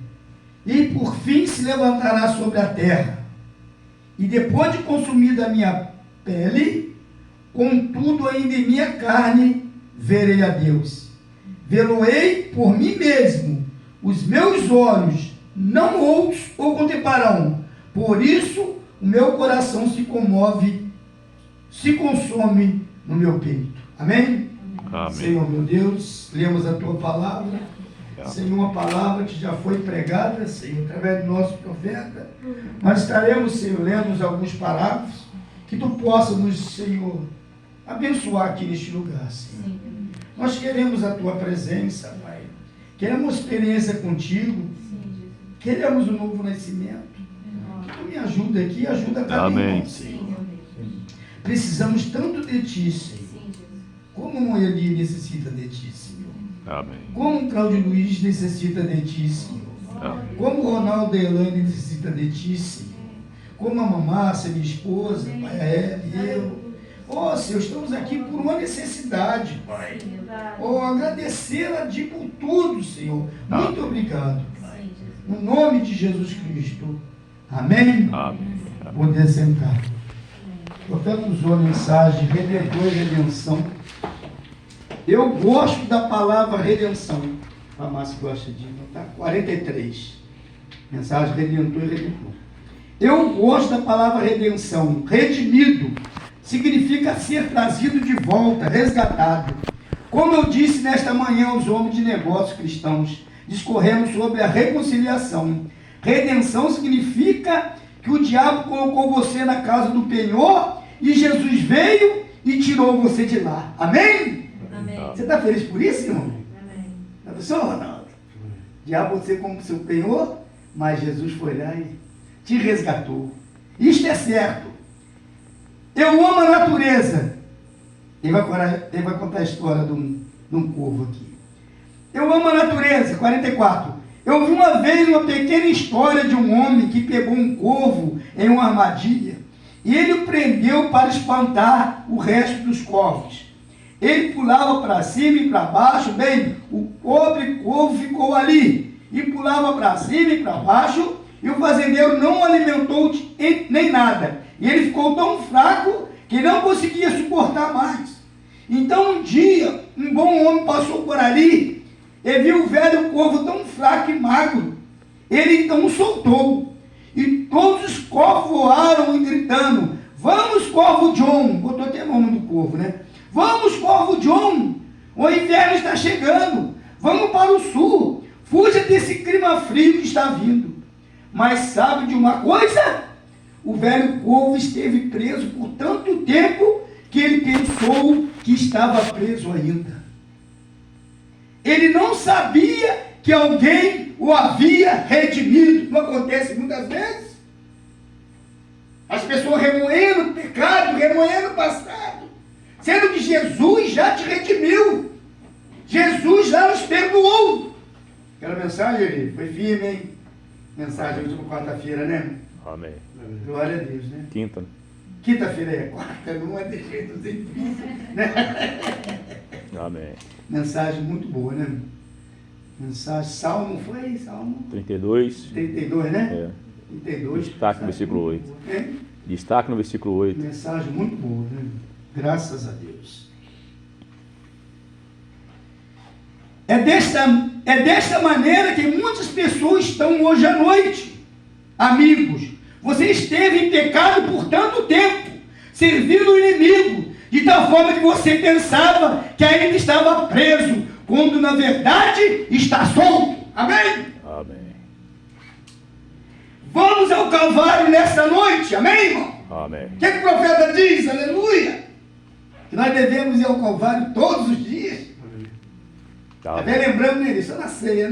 C: e por fim se levantará sobre a terra. E depois de consumida a minha pele, contudo ainda em minha carne verei a Deus. Vê-lo-ei por mim mesmo, os meus olhos não outros o contemplarão. Por isso o meu coração se comove, se consome no meu peito. Amém?
A: Amém.
C: Senhor meu Deus, lemos a tua palavra. Senhor, uma palavra que já foi pregada, Senhor, através do nosso profeta. Nós estaremos, Senhor, lendo alguns parágrafos, que tu possa nos, Senhor, abençoar aqui neste lugar, Senhor. Sim. Nós queremos a tua presença, Pai. Queremos experiência contigo. Sim, queremos um novo nascimento. Que tu me ajuda aqui, ajuda cada irmão, Senhor. Precisamos tanto de ti, Senhor. Como o Eli necessita de ti, Senhor.
A: Amém.
C: Como o Cláudio Luiz necessita de ti, Senhor.
A: Amém.
C: Como o Ronaldo e a Elaine necessita de ti, Senhor. Como a Mamácia, minha esposa, Pai, a Hebe e eu. Oh, Senhor, estamos aqui por uma necessidade, Pai. Oh, agradecer a ti por tudo, Senhor. Muito obrigado, Pai. No nome de Jesus Cristo. Amém?
A: Amém.
C: Poder sentar. O profeta usou a mensagem redentor e redenção. Eu gosto da palavra redenção. A Márcia gosta de notar. 43. Mensagem redentor e redentor. Eu gosto da palavra redenção. Redimido significa ser trazido de volta, resgatado. Como eu disse nesta manhã aos homens de negócios cristãos, discorremos sobre a reconciliação. Redenção significa que o diabo colocou você na casa do penhor e Jesus veio e tirou você de lá. Amém?
D: Amém.
C: Você está feliz por isso, irmão?
D: Amém.
C: Está pensando, Ronaldo? O diabo você como seu penhor, mas Jesus foi lá e te resgatou. Isto é certo. Eu amo a natureza. Ele vai contar a história de um corvo aqui. Eu amo a natureza. 44. Eu vi uma vez uma pequena história de um homem que pegou um corvo em uma armadilha e ele o prendeu para espantar o resto dos corvos. Ele pulava para cima e para baixo, bem, o pobre corvo ficou ali e pulava para cima e para baixo e o fazendeiro não o alimentou nem nada. E ele ficou tão fraco que não conseguia suportar mais. Então um dia, um bom homem passou por ali e viu o velho corvo tão fraco e magro. Ele então o soltou. E todos os corvos voaram e gritando: vamos, corvo John. Botou até o nome do corvo, né? Vamos, corvo John. O inverno está chegando. Vamos para o sul. Fuja desse clima frio que está vindo. Mas sabe de uma coisa? O velho corvo esteve preso por tanto tempo que ele pensou que estava preso ainda. Ele não sabia que alguém o havia redimido. Não acontece muitas vezes? As pessoas remoendo o pecado, remoendo o passado, sendo que Jesus já te redimiu. Jesus já nos perdoou. Aquela mensagem ali foi firme, hein? Mensagem última quarta-feira, né?
A: Amém.
C: Glória a Deus, né?
A: Quinta.
C: Quinta-feira é quarta, não é de jeito difícil, né?
A: Amém.
C: Mensagem muito boa, né? Mensagem, Salmo, foi? Salmo
A: 32.
C: 32, né?
A: É.
C: 32.
A: Destaque no versículo 8.
C: É?
A: Destaque no versículo 8.
C: Mensagem muito boa, né? Graças a Deus. É desta maneira que muitas pessoas estão hoje à noite. Amigos, você esteve em pecado por tanto tempo, servindo o inimigo, de tal forma que você pensava que ainda estava preso, quando na verdade está solto. Amém?
A: Amém.
C: Vamos ao Calvário nessa noite. Amém, irmão?
A: Amém.
C: O que o profeta diz? Aleluia! Que nós devemos ir ao Calvário todos os dias. Até lembrando nele, só na ceia,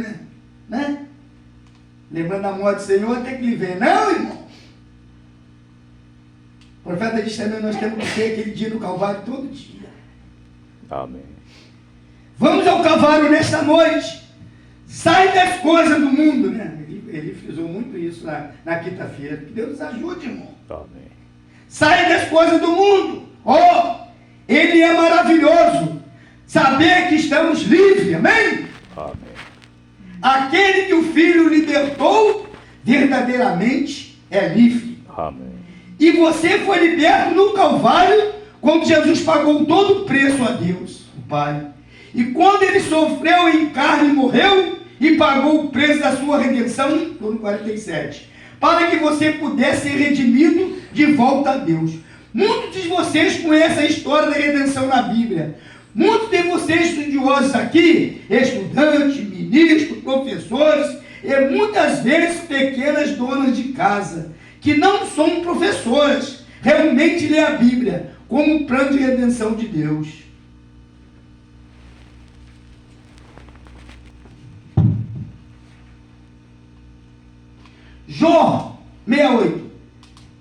C: né? Lembrando da morte do Senhor até que ele venha. Não, irmão! O profeta diz também, nós temos que ter aquele dia no Calvário todo dia.
A: Amém.
C: Vamos ao Calvário nesta noite. Sai das coisas do mundo, né? Ele frisou muito isso na quinta-feira. Que Deus nos ajude, irmão.
A: Amém.
C: Sai das coisas do mundo. Oh, Ele é maravilhoso. Saber que estamos livres. Amém?
A: Amém.
C: Aquele que o Filho libertou, verdadeiramente é livre.
A: Amém.
C: E você foi liberto no Calvário, quando Jesus pagou todo o preço a Deus, o Pai. E quando Ele sofreu em carne e morreu, e pagou o preço da sua redenção, no 47, para que você pudesse ser redimido de volta a Deus. Muitos de vocês conhecem a história da redenção na Bíblia. Muitos de vocês estudiosos aqui, estudantes, ministros, professores, e muitas vezes pequenas donas de casa, que não são professoras, realmente lê a Bíblia como um plano de redenção de Deus. Jó 68,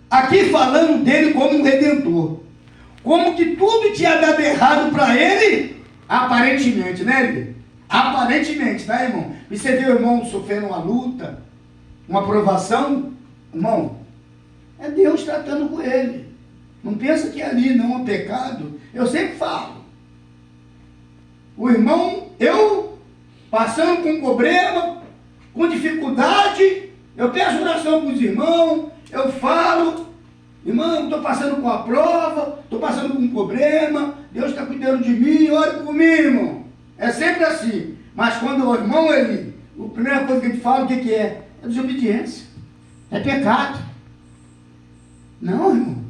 C: aqui falando dele como um redentor, como que tudo tinha dado errado para ele, aparentemente, né, ele? Aparentemente, tá, irmão? E você vê o irmão sofrendo uma luta, uma provação, irmão, é Deus tratando com ele. Não pensa que ali não é pecado. Eu sempre falo, o irmão, eu passando com problema, com dificuldade, eu peço oração para os irmãos, eu falo, irmão, estou passando com a prova, estou passando com um problema, Deus está cuidando de mim, ore por mim, irmão. É sempre assim. Mas quando o irmão, a primeira coisa que ele fala, o que é? É desobediência. É pecado. Não, irmão.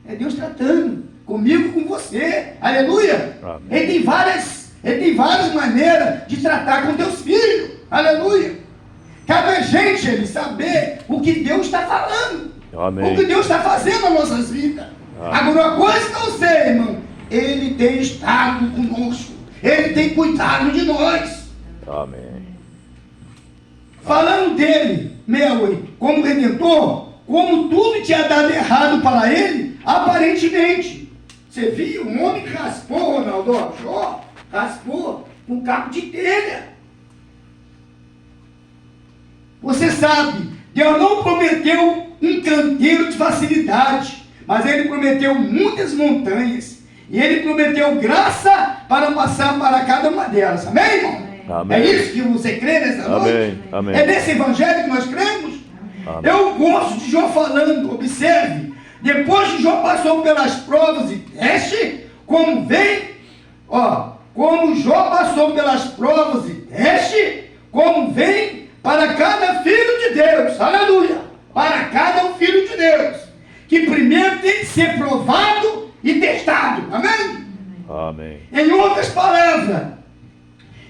C: É Deus tratando comigo, com você. Aleluia.
A: Amém.
C: Ele tem várias maneiras de tratar com teus filhos. Aleluia. Cabe a gente ele saber o que Deus está falando.
A: Amém.
C: O que Deus está fazendo nas nossas vidas.
A: Amém.
C: Agora, uma coisa que eu sei, irmão, Ele tem estado conosco. Ele tem cuidado de nós.
A: Amém.
C: Falando dele, 68, como Redentor, como tudo tinha dado errado para ele, aparentemente. Você viu? Um homem que raspou, Ronaldo, ó, raspou com cabo de telha. Você sabe, Deus não prometeu um canteiro de facilidade, mas Ele prometeu muitas montanhas. E Ele prometeu graça para passar para cada uma delas. Amém, irmão?
A: Amém.
C: É isso que você crê nessa noite?
A: Amém. Amém.
C: É nesse evangelho que nós cremos?
A: Amém.
C: Eu gosto de Jó falando, observe. Depois que Jó passou pelas provas e teste, como Jó passou pelas provas e teste, como vem para cada filho de Deus, aleluia, para cada um filho de Deus, que primeiro tem que ser provado e testado, amém?
A: Amém.
C: Em outras palavras,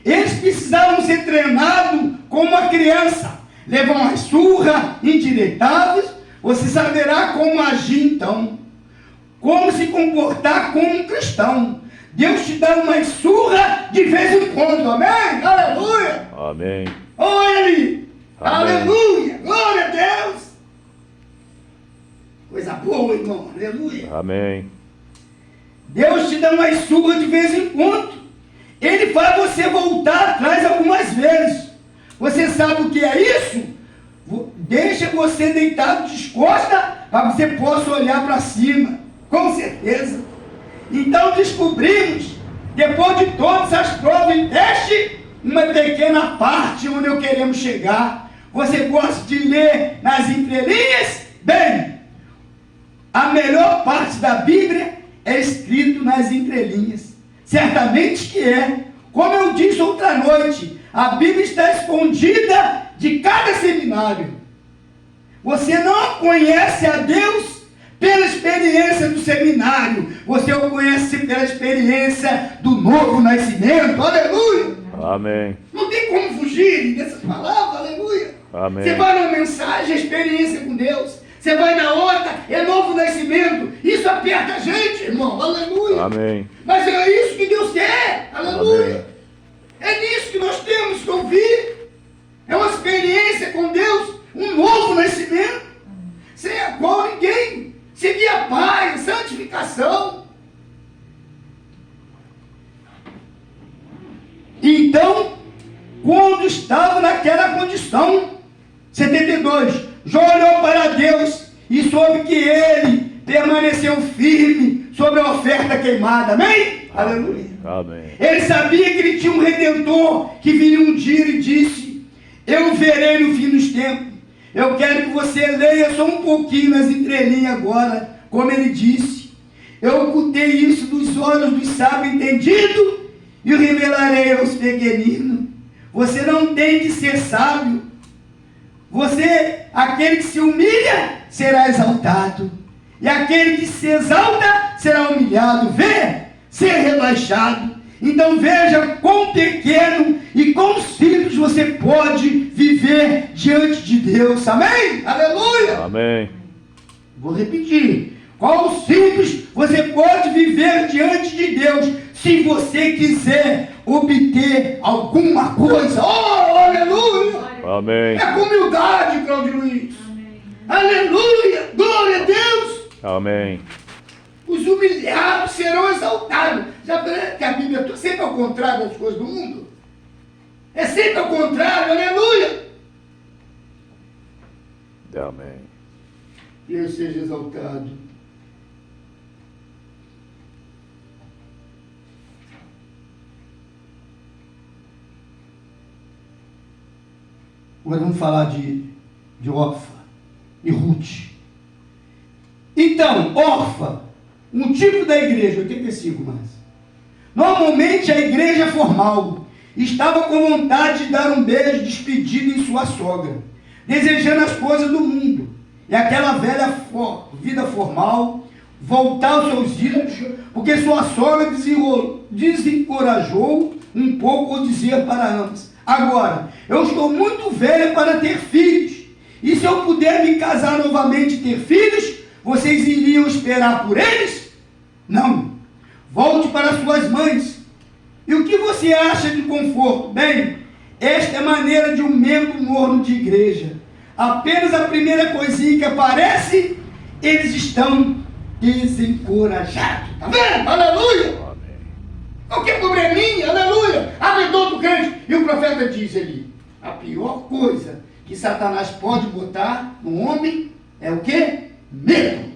C: eles precisavam ser treinados como uma criança, levam uma surra indiretáveis, você saberá como agir então, como se comportar como um cristão. Deus te dá uma surra de vez em quando, amém? Aleluia!
A: Amém.
C: Olha ele!
A: Amém.
C: Aleluia! Glória a Deus! Coisa boa, irmão, aleluia!
A: Amém.
C: Deus te dá uma surra de vez em quando. Ele faz você voltar atrás algumas vezes. Você sabe o que é isso? Deixa você deitado de costas para você possa olhar para cima. Com certeza. Então descobrimos, depois de todas as provas e testes, uma pequena parte onde eu queremos chegar. Você gosta de ler nas entrelinhas? Bem, a melhor parte da Bíblia é escrito nas entrelinhas. Certamente que é. Como eu disse outra noite, a Bíblia está escondida de cada seminário. Você não conhece a Deus pela experiência do seminário. Você o conhece pela experiência do novo nascimento. Aleluia!
A: Amém.
C: Não tem como fugir dessas palavras. Aleluia!
A: Amém.
C: Você vai numa mensagem, experiência com Deus. Você vai na outra, é novo nascimento. Isso aperta a gente, irmão. Aleluia.
A: Amém.
C: Mas é isso que Deus quer. Aleluia.
A: Amém.
C: É nisso que nós temos que ouvir. É uma experiência com Deus, um novo nascimento, sem a qual ninguém seria paz, santificação. Então, quando estava naquela condição, 72, Jó olhou para Deus e soube que ele permaneceu firme sobre a oferta queimada. Amém? Aleluia.
A: Amém.
C: Ele sabia que ele tinha um Redentor que viria um dia e disse: eu verei no fim dos tempos. Eu quero que você leia só um pouquinho nas entrelinhas agora, como ele disse: eu ocultei isso dos olhos dos sábios entendidos e o revelarei aos pequeninos. Você não tem que ser sábio. Você, aquele que se humilha, será exaltado. E aquele que se exalta, será humilhado. Vê, ser rebaixado. Então veja quão pequeno e quão simples você pode viver diante de Deus. Amém? Aleluia!
A: Amém.
C: Vou repetir. Quão simples você pode viver diante de Deus se você quiser obter alguma coisa. Oh, aleluia!
A: Amém.
C: É com humildade, Claudio Luiz. Aleluia! Glória a Deus!
A: Amém.
C: Os humilhados serão exaltados. Já vê que a Bíblia é sempre ao contrário das coisas do mundo? É sempre ao contrário, aleluia!
A: Amém.
C: Deus seja exaltado. Agora vamos falar de Orfa e Ruth. Então, Orfa, um tipo da igreja, 85 mais. Normalmente a igreja formal estava com vontade de dar um beijo de despedida em sua sogra. desejando as coisas do mundo, e aquela velha vida formal, voltar aos seus ídolos, porque sua sogra desencorajou um pouco ao dizer para ambos: agora, eu estou muito velha para ter filhos, e se eu puder me casar novamente e ter filhos, vocês iriam esperar por eles? Não. Volte para suas mães. E o que você acha de conforto? Bem, esta é a maneira de um membro morno de igreja. Apenas a primeira coisinha que aparece, eles estão desencorajados. Está vendo? Aleluia! Qualquer probleminha, aleluia! Abre todo crente. E o profeta diz ali: a pior coisa que Satanás pode botar no homem é o quê? Medo.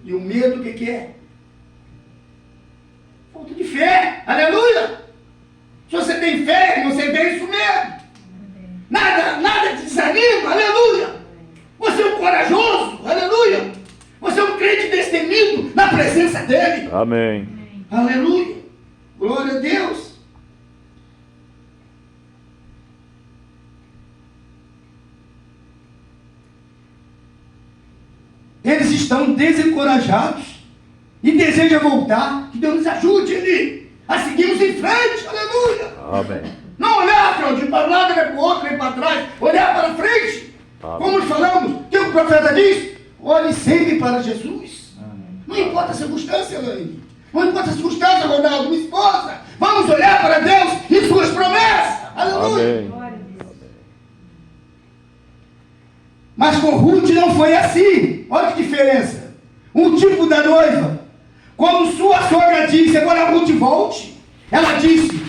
C: E o medo o que é? Falta de fé, aleluia! Se você tem fé, você tem isso mesmo. Nada te desanima, aleluia! Você é um corajoso, aleluia! Você é um crente destemido na presença dele.
A: Amém.
C: Aleluia! Glória a Deus! Eles estão desencorajados e desejam voltar. Que Deus nos ajude ali a seguirmos em frente. Aleluia!
A: Amém.
C: Não olhar, Claudinho, para um lado, nem para o outro, nem para trás. Olhar para frente.
A: Amém.
C: Como nós falamos, o que o profeta diz? Olhe sempre para Jesus. Amém. Não importa a circunstância, Elaine. Não importa a circunstância, Ronaldo, minha esposa. Vamos olhar para Deus e suas promessas. Aleluia!
A: Amém.
C: Mas com Ruth não foi assim. Olha que diferença. Um tipo da noiva. Quando sua sogra disse: agora Ruth volte, ela disse: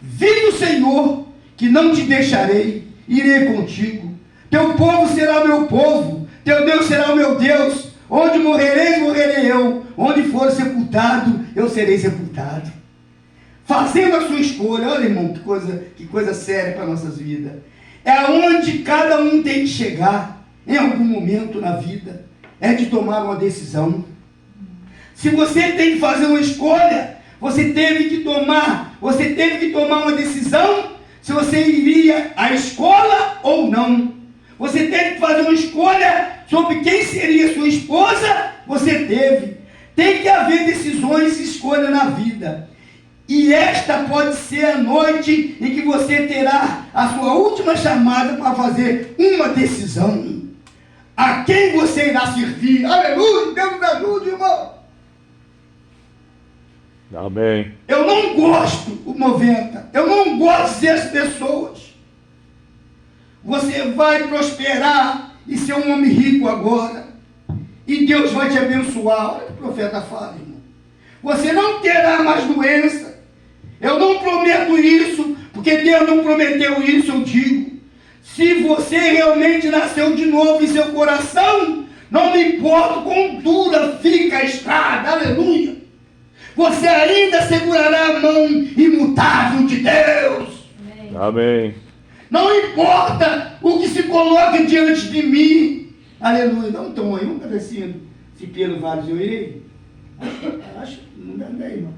C: vive o Senhor, que não te deixarei, irei contigo. Teu povo será meu povo, teu Deus será o meu Deus. Onde morrereis, morrerei eu. Onde for sepultado, eu serei sepultado. Fazendo a sua escolha. Olha, irmão, que coisa séria para nossas vidas. É onde cada um tem que chegar em algum momento na vida. É de tomar uma decisão. Se você tem que fazer uma escolha, você teve que tomar uma decisão se você iria à escola ou não. Você teve que fazer uma escolha sobre quem seria sua esposa, você teve. Tem que haver decisões e escolha na vida. E esta pode ser a noite em que você terá a sua última chamada para fazer uma decisão. A quem você irá servir? Aleluia! Deus nos ajude, irmão!
A: Amém.
C: Eu não gosto, o 90, eu não gosto de ser as pessoas. Você vai prosperar e ser um homem rico agora. E Deus vai te abençoar. Olha o que o profeta fala, irmão. Você não terá mais doença. Eu não prometo isso, porque Deus não prometeu isso, eu digo. Se você realmente nasceu de novo em seu coração, não me importa quão dura fica a estrada, aleluia. Você ainda segurará a mão imutável de Deus.
A: Amém.
C: Não importa o que se coloca diante de mim, aleluia. Dá um tom aí, um pedacinho, se pelo vários eu irei. Acho que não dá bem, irmão.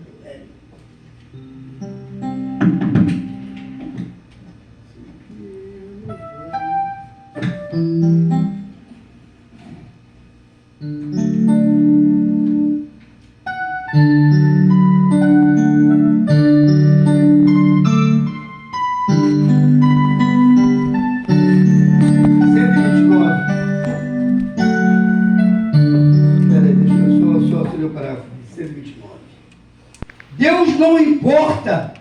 C: Deus não importa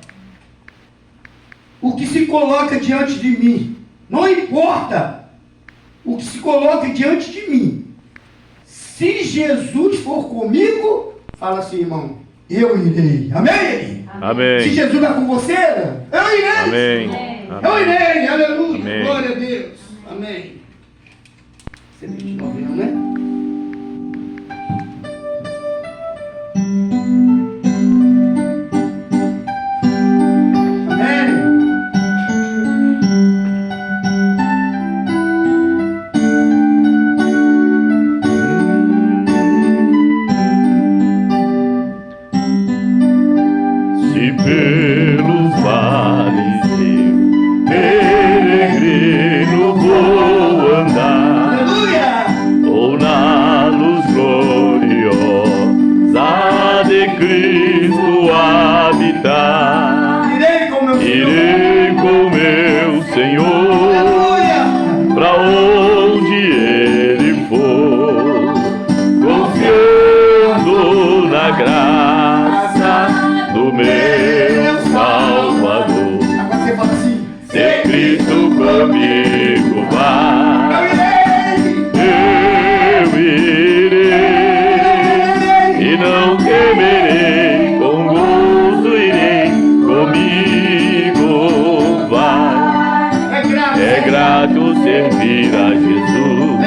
C: o que se coloca diante de mim. Não importa o que se coloca diante de mim. Se Jesus for comigo, fala assim, irmão, eu irei. Amém?
A: Amém.
C: Se Jesus vai com você, eu irei.
A: Amém.
C: Eu irei. Aleluia.
A: Amém.
C: Glória a Deus. Amém. 129 não, né?
A: Pelos vales eu peregrino, Senhor,
C: Aleluia!
A: pra onde Ele for, confiando na graça do meu Salvador.
C: Agora você fala assim:
A: Se Cristo comigo vai, eu irei, e não temerei, com gozo irei, comigo vai. É grato servir a Jesus,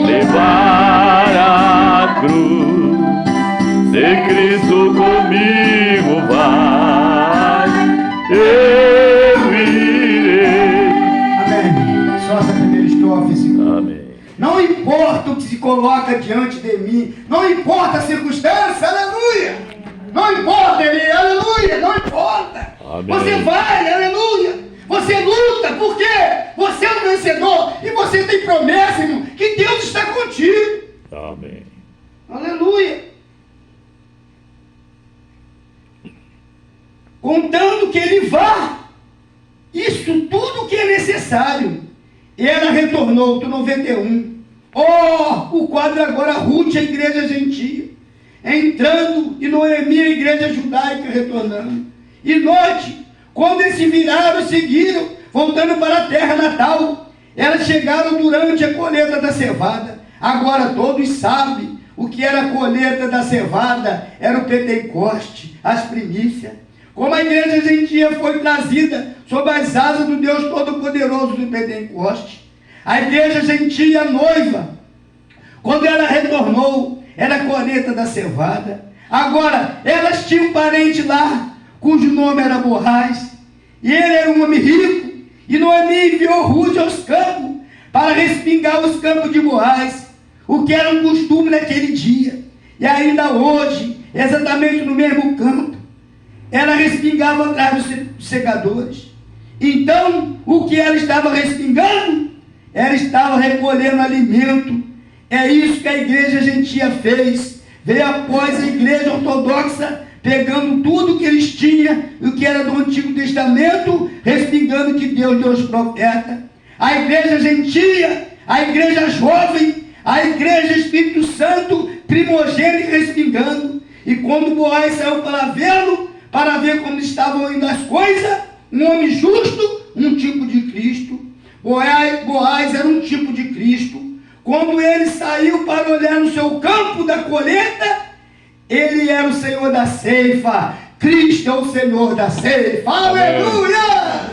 A: levar a cruz. Se Cristo comigo vai, eu irei.
C: Amém. Só essa primeira estrofe, Senhor.
A: Amém.
C: Não importa o que se coloca diante de mim, não importa a circunstância, aleluia. Não importa, ele, aleluia, não importa.
A: Amém.
C: Você vai, aleluia. Você luta, porque você é um vencedor e você tem promessa, irmão, que Deus está contigo.
A: Amém.
C: Aleluia. Contando que ele vá, isso tudo que é necessário. E ela retornou, do 91. O quadro agora, Ruth, a igreja gentia, entrando, e Noemi, a igreja judaica, retornando. E note, quando eles se viraram e seguiram, voltando para a terra natal, elas chegaram durante a colheita da cevada. Agora todos sabem o que era a colheita da cevada, era o Pentecoste, as primícias. Como a igreja gentia foi trazida sob as asas do Deus Todo-Poderoso do Pentecoste. A igreja gentia, noiva, quando ela retornou, era a colheita da cevada. Agora, elas tinham um parente lá, cujo nome era Boaz, e ele era um homem rico, e Noemi enviou Ruth aos campos, para respingar os campos de Boaz, o que era um costume naquele dia, e ainda hoje, exatamente no mesmo campo, ela respingava atrás dos segadores. Então, o que ela estava respingando? Ela estava recolhendo alimento. É isso que a igreja gentia fez. Veio após a igreja ortodoxa, pegando tudo que eles tinham, o que era do Antigo Testamento, respingando o que Deus deu aos profetas. A igreja gentia, a igreja jovem, a igreja Espírito Santo, primogênito, respingando. E quando Boaz saiu para vê-lo, para ver como estavam indo as coisas, um homem justo, um tipo de Cristo. Boaz era um tipo de Cristo. Quando ele saiu para olhar no seu campo da colheita, ele era o Senhor da ceifa. Cristo é o Senhor da ceifa. Aleluia!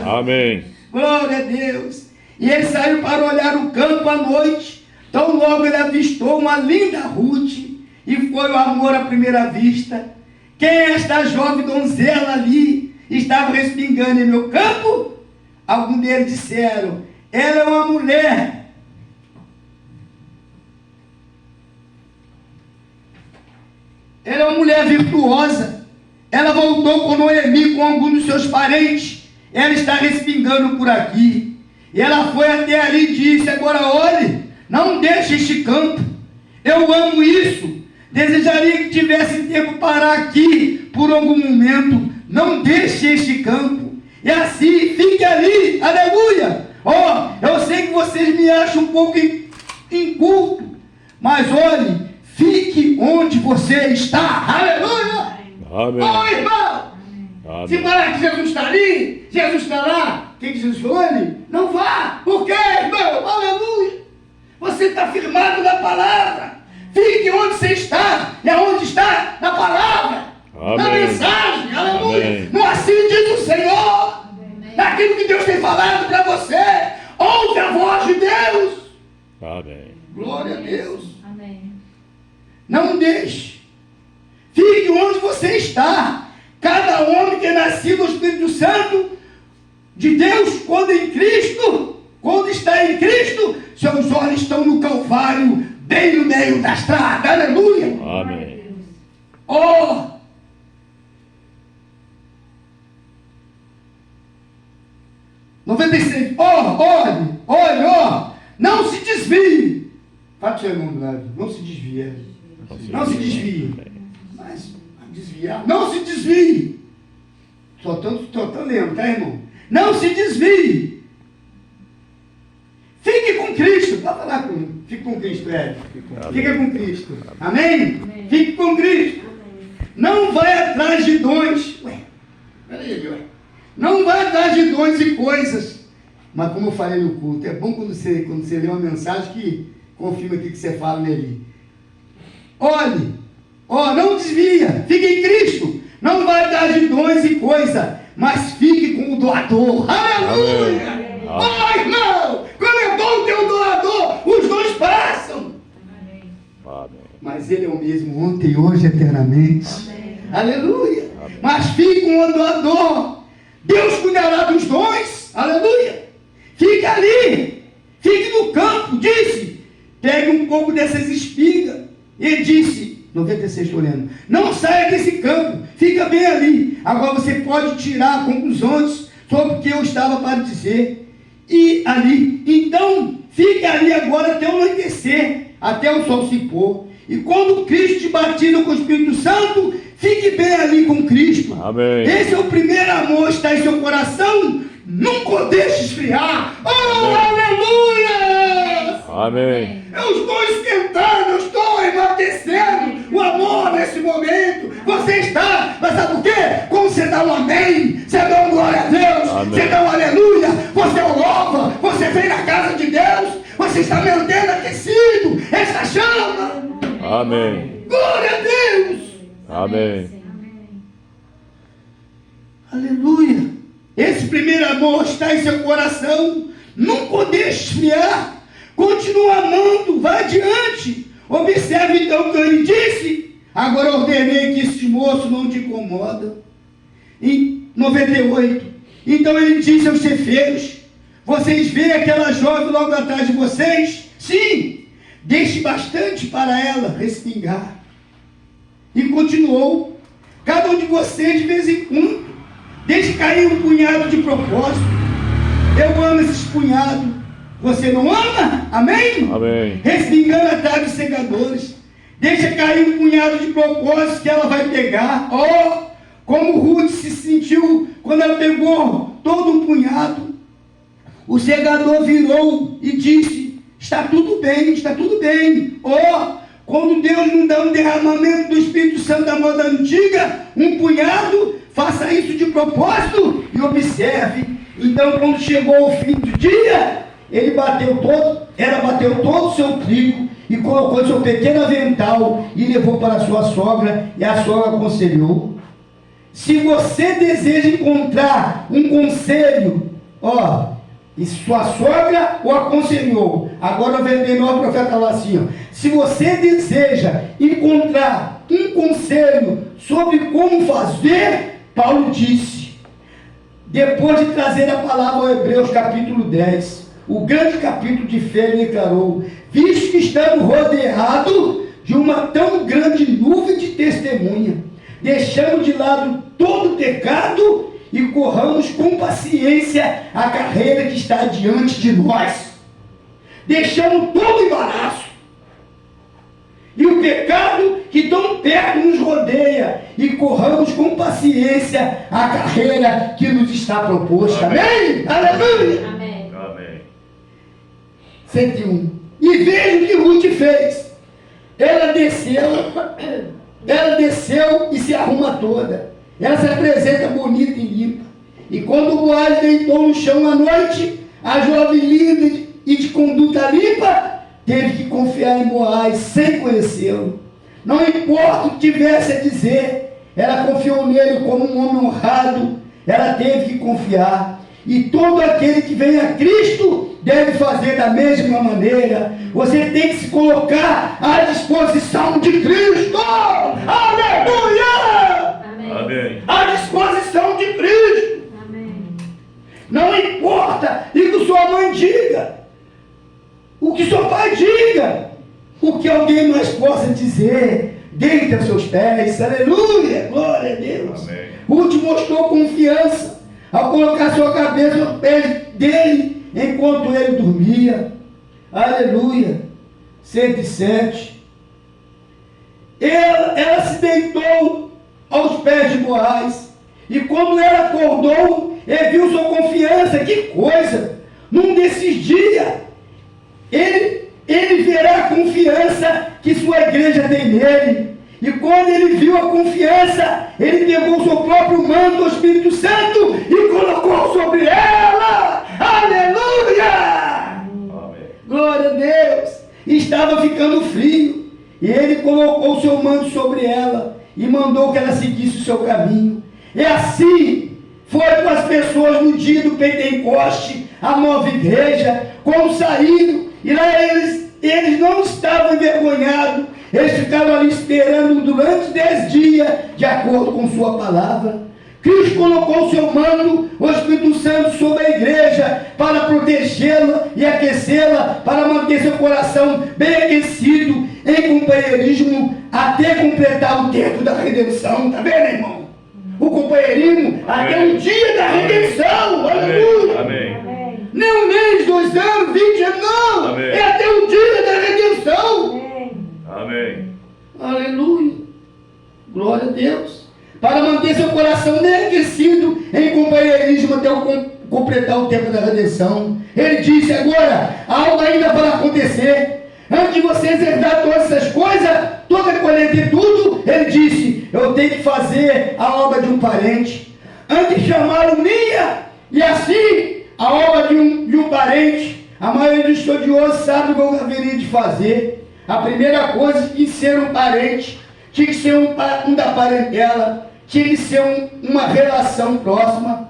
A: Amém.
C: Glória a Deus. E ele saiu para olhar o campo à noite. Tão logo ele avistou uma linda Ruth, e foi o amor à primeira vista. Quem é esta jovem donzela ali estava respingando em meu campo? Alguns deles disseram: ela é uma mulher. Ela é uma mulher virtuosa. Ela voltou com Noemi, com alguns dos seus parentes. Ela está respingando por aqui. E ela foi até ali e disse: agora olhe, não deixe este campo. Eu amo isso. Desejaria que tivesse tempo para aqui por algum momento. Não deixe este campo. E assim, fique ali. Aleluia. Eu sei que vocês me acham um pouco inculto, mas olhe, fique onde você está. Aleluia.
A: Amém.
C: Irmão.
A: Amém.
C: Se falar que Jesus está ali, Jesus está lá, tem que Jesus olhe, não vá. Por quê, irmão? Aleluia. Você está firmado na palavra. Fique onde você está. E aonde está? Na palavra.
A: Amém.
C: Na mensagem. Aleluia.
A: Amém.
C: No assim diz o Senhor. Naquilo que Deus tem falado para você. Ouve a voz de Deus.
A: Amém.
C: Glória a Deus.
D: Amém.
C: Não deixe. Fique onde você está. Cada homem que é nascido do Espírito Santo de Deus, quando em Cristo, quando está em Cristo, seus olhos estão no Calvário, bem no meio da estrada. Aleluia.
A: Amém.
C: 96. Olhe, não se desvie. Fala para o seu irmão do lado, não se desvie. Não se desvie. Mas desviar, não se desvie. Só estou lendo, tá, irmão? Não se desvie. Fique com Cristo, Fred.
A: Amém.
C: Fica com Cristo. Amém?
D: Amém.
C: Fique com Cristo.
D: Amém.
C: Não vai atrás de dons. Ué, peraí, ué. Não vai atrás de dons e coisas. Mas como eu falei no culto, é bom quando você lê uma mensagem que confirma aquilo que você fala nele. Olhe, não desvia, fique em Cristo. Não vai atrás de dons e coisas, mas fique com o doador. Aleluia!
A: Amém.
C: Oh, irmão, como é bom ter um doador, os dons passam.
D: Amém.
A: Amém.
C: Mas ele é o mesmo ontem, hoje, eternamente.
D: Amém.
C: Aleluia.
A: Amém.
C: Mas fique com o doador. Deus cuidará dos dons. Aleluia. Fique ali. Fique no campo. Disse, pegue um pouco dessas espigas. E disse, 96 estou lendo, não saia desse campo. Fica bem ali. Agora você pode tirar conclusões sobre o que eu estava para dizer. E ali, então, fique ali agora até o anoitecer, até o sol se pôr. E quando Cristo te batiza com o Espírito Santo, fique bem ali com Cristo.
A: Amém.
C: Esse é o primeiro amor, está em seu coração. Nunca o deixe esfriar. Oh, aleluia!
A: Amém.
C: Eu estou esquentando, eu estou enaltecendo o amor nesse momento. Você está, mas sabe por quê? Quando você dá um amém, você dá um glória a Deus,
A: Amém.
C: você dá um aleluia, você o louva, você vem na casa de Deus, você está mantendo aquecido essa chama.
A: Amém.
C: Glória a Deus!
A: Amém.
C: Aleluia! Esse primeiro amor está em seu coração. Nunca o deixe esfriar. Continua amando, vá adiante. Observe então o que ele disse. Agora ordenei que esses moços não te incomodam. Em 98. Então ele disse aos cefeiros: vocês veem aquela jovem logo atrás de vocês? Sim, deixe bastante para ela respingar. E continuou: cada um de vocês de vez em quando deixe cair um punhado de propósito. Eu amo esses punhados. Você não ama? Amém?
A: Amém.
C: Respingando atrás dos segadores. Deixa cair um punhado de propósitos que ela vai pegar. Oh, como Ruth se sentiu quando ela pegou todo um punhado. O segador virou e disse: está tudo bem, está tudo bem. Oh, quando Deus não dá um derramamento do Espírito Santo da moda antiga, um punhado, faça isso de propósito e observe. Então, quando chegou o fim do dia, ele bateu todo o seu trigo e colocou seu pequeno avental e levou para a sua sogra, e a sogra aconselhou. Se você deseja encontrar um conselho, e sua sogra o aconselhou. Agora vem o profeta lá assim, se você deseja encontrar um conselho sobre como fazer, Paulo disse, depois de trazer a palavra ao Hebreus capítulo 10, o grande capítulo de fé, ele declarou: visto que estamos rodeados de uma tão grande nuvem de testemunha, deixamos de lado todo o pecado e corramos com paciência a carreira que está diante de nós. Deixamos todo o embaraço e o pecado que tão perto nos rodeia, e corramos com paciência a carreira que nos está proposta. Amém? Aleluia!
D: Amém.
A: Amém.
C: 101. E veja o que Ruth fez. Ela desceu e se arruma toda. Ela se apresenta bonita e limpa. E quando Boaz deitou no chão à noite, a jovem linda e de conduta limpa teve que confiar em Boaz sem conhecê-lo. Não importa o que tivesse a dizer, ela confiou nele como um homem honrado. Ela teve que confiar. E todo aquele que vem a Cristo deve fazer da mesma maneira. Você tem que se colocar à disposição de Cristo. Aleluia!
D: Amém.
A: Amém.
C: À disposição de Cristo.
D: Amém.
C: Não importa o que sua mãe diga, o que seu pai diga, o que alguém mais possa dizer. Deite aos seus pés. Aleluia! Glória a Deus.
A: Amém.
C: Ruth mostrou confiança ao colocar sua cabeça aos pés dele enquanto ele dormia. Aleluia. 107. Ela se deitou aos pés de Boaz, e quando ela acordou, ele viu sua confiança. Que coisa! Num desses dias, ele ele verá a confiança que sua igreja tem nele. E quando ele viu a confiança, ele pegou o seu próprio manto do Espírito Santo e colocou sobre ela. Aleluia!
A: Amém.
C: Glória a Deus! Estava ficando frio. E ele colocou o seu manto sobre ela e mandou que ela seguisse o seu caminho. E assim foi com as pessoas no dia do Pentecoste, a nova igreja, quando saíram, e lá eles não estavam envergonhados, eles ficaram ali esperando durante 10 dias, de acordo com sua palavra. Cristo colocou o seu manto, o Espírito Santo, sobre a igreja, para protegê-la e aquecê-la, para manter seu coração bem aquecido, em companheirismo, até completar o tempo da redenção. Está vendo, irmão? O companheirismo até o dia da redenção. Aleluia!
A: Amém.
C: Nem um mês, 2 anos, 20 anos, não!
A: Amém.
C: É até o dia da redenção.
A: Amém.
C: Aleluia! Glória a Deus! Para manter seu coração bem aquecido em companheirismo até completar o tempo da redenção. Ele disse: agora, há algo ainda para acontecer. Antes de vocês herdar todas essas coisas, toda a colheita e tudo, ele disse: eu tenho que fazer a obra de um parente. Antes de chamá-lo minha, e assim, a obra de um parente, a maioria dos estudiosos sabe o que eu haveria de fazer. A primeira coisa tinha que ser um parente, tinha que ser um da parentela, tinha que ser uma relação próxima.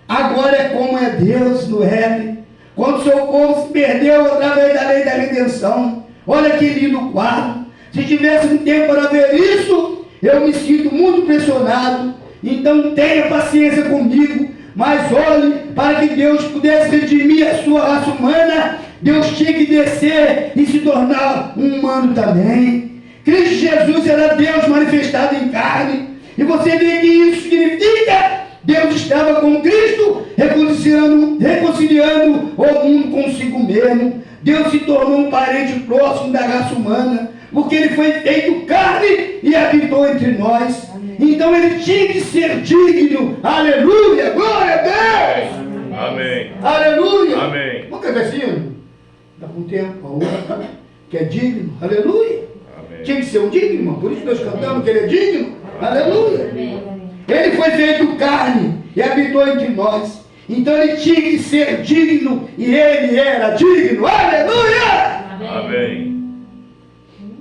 C: Agora é como é Deus no Éden, quando seu povo se perdeu através da lei da redenção. Olha que lindo quadro. Se tivesse um tempo para ver isso, eu me sinto muito impressionado. Então tenha paciência comigo, mas olhe, para que Deus pudesse redimir a sua raça humana, Deus tinha que descer e se tornar um humano também. Cristo Jesus era Deus manifestado em carne. E você vê que isso significa: Deus estava com Cristo, reconciliando o mundo consigo mesmo. Deus se tornou um parente próximo da raça humana, porque ele foi feito carne e habitou entre nós. Amém. Então ele tinha que ser digno. Aleluia! Glória a Deus!
A: Amém.
C: Aleluia!
A: Amém.
C: Vamos cantar assim? Dá com tempo a outra, que é digno. Aleluia!
A: Amém.
C: Tinha que ser um digno, irmão. Por isso nós cantamos que ele é digno. Aleluia! Ele foi feito carne e habitou entre nós. Então ele tinha que ser digno, e ele era digno. Aleluia!
A: Amém.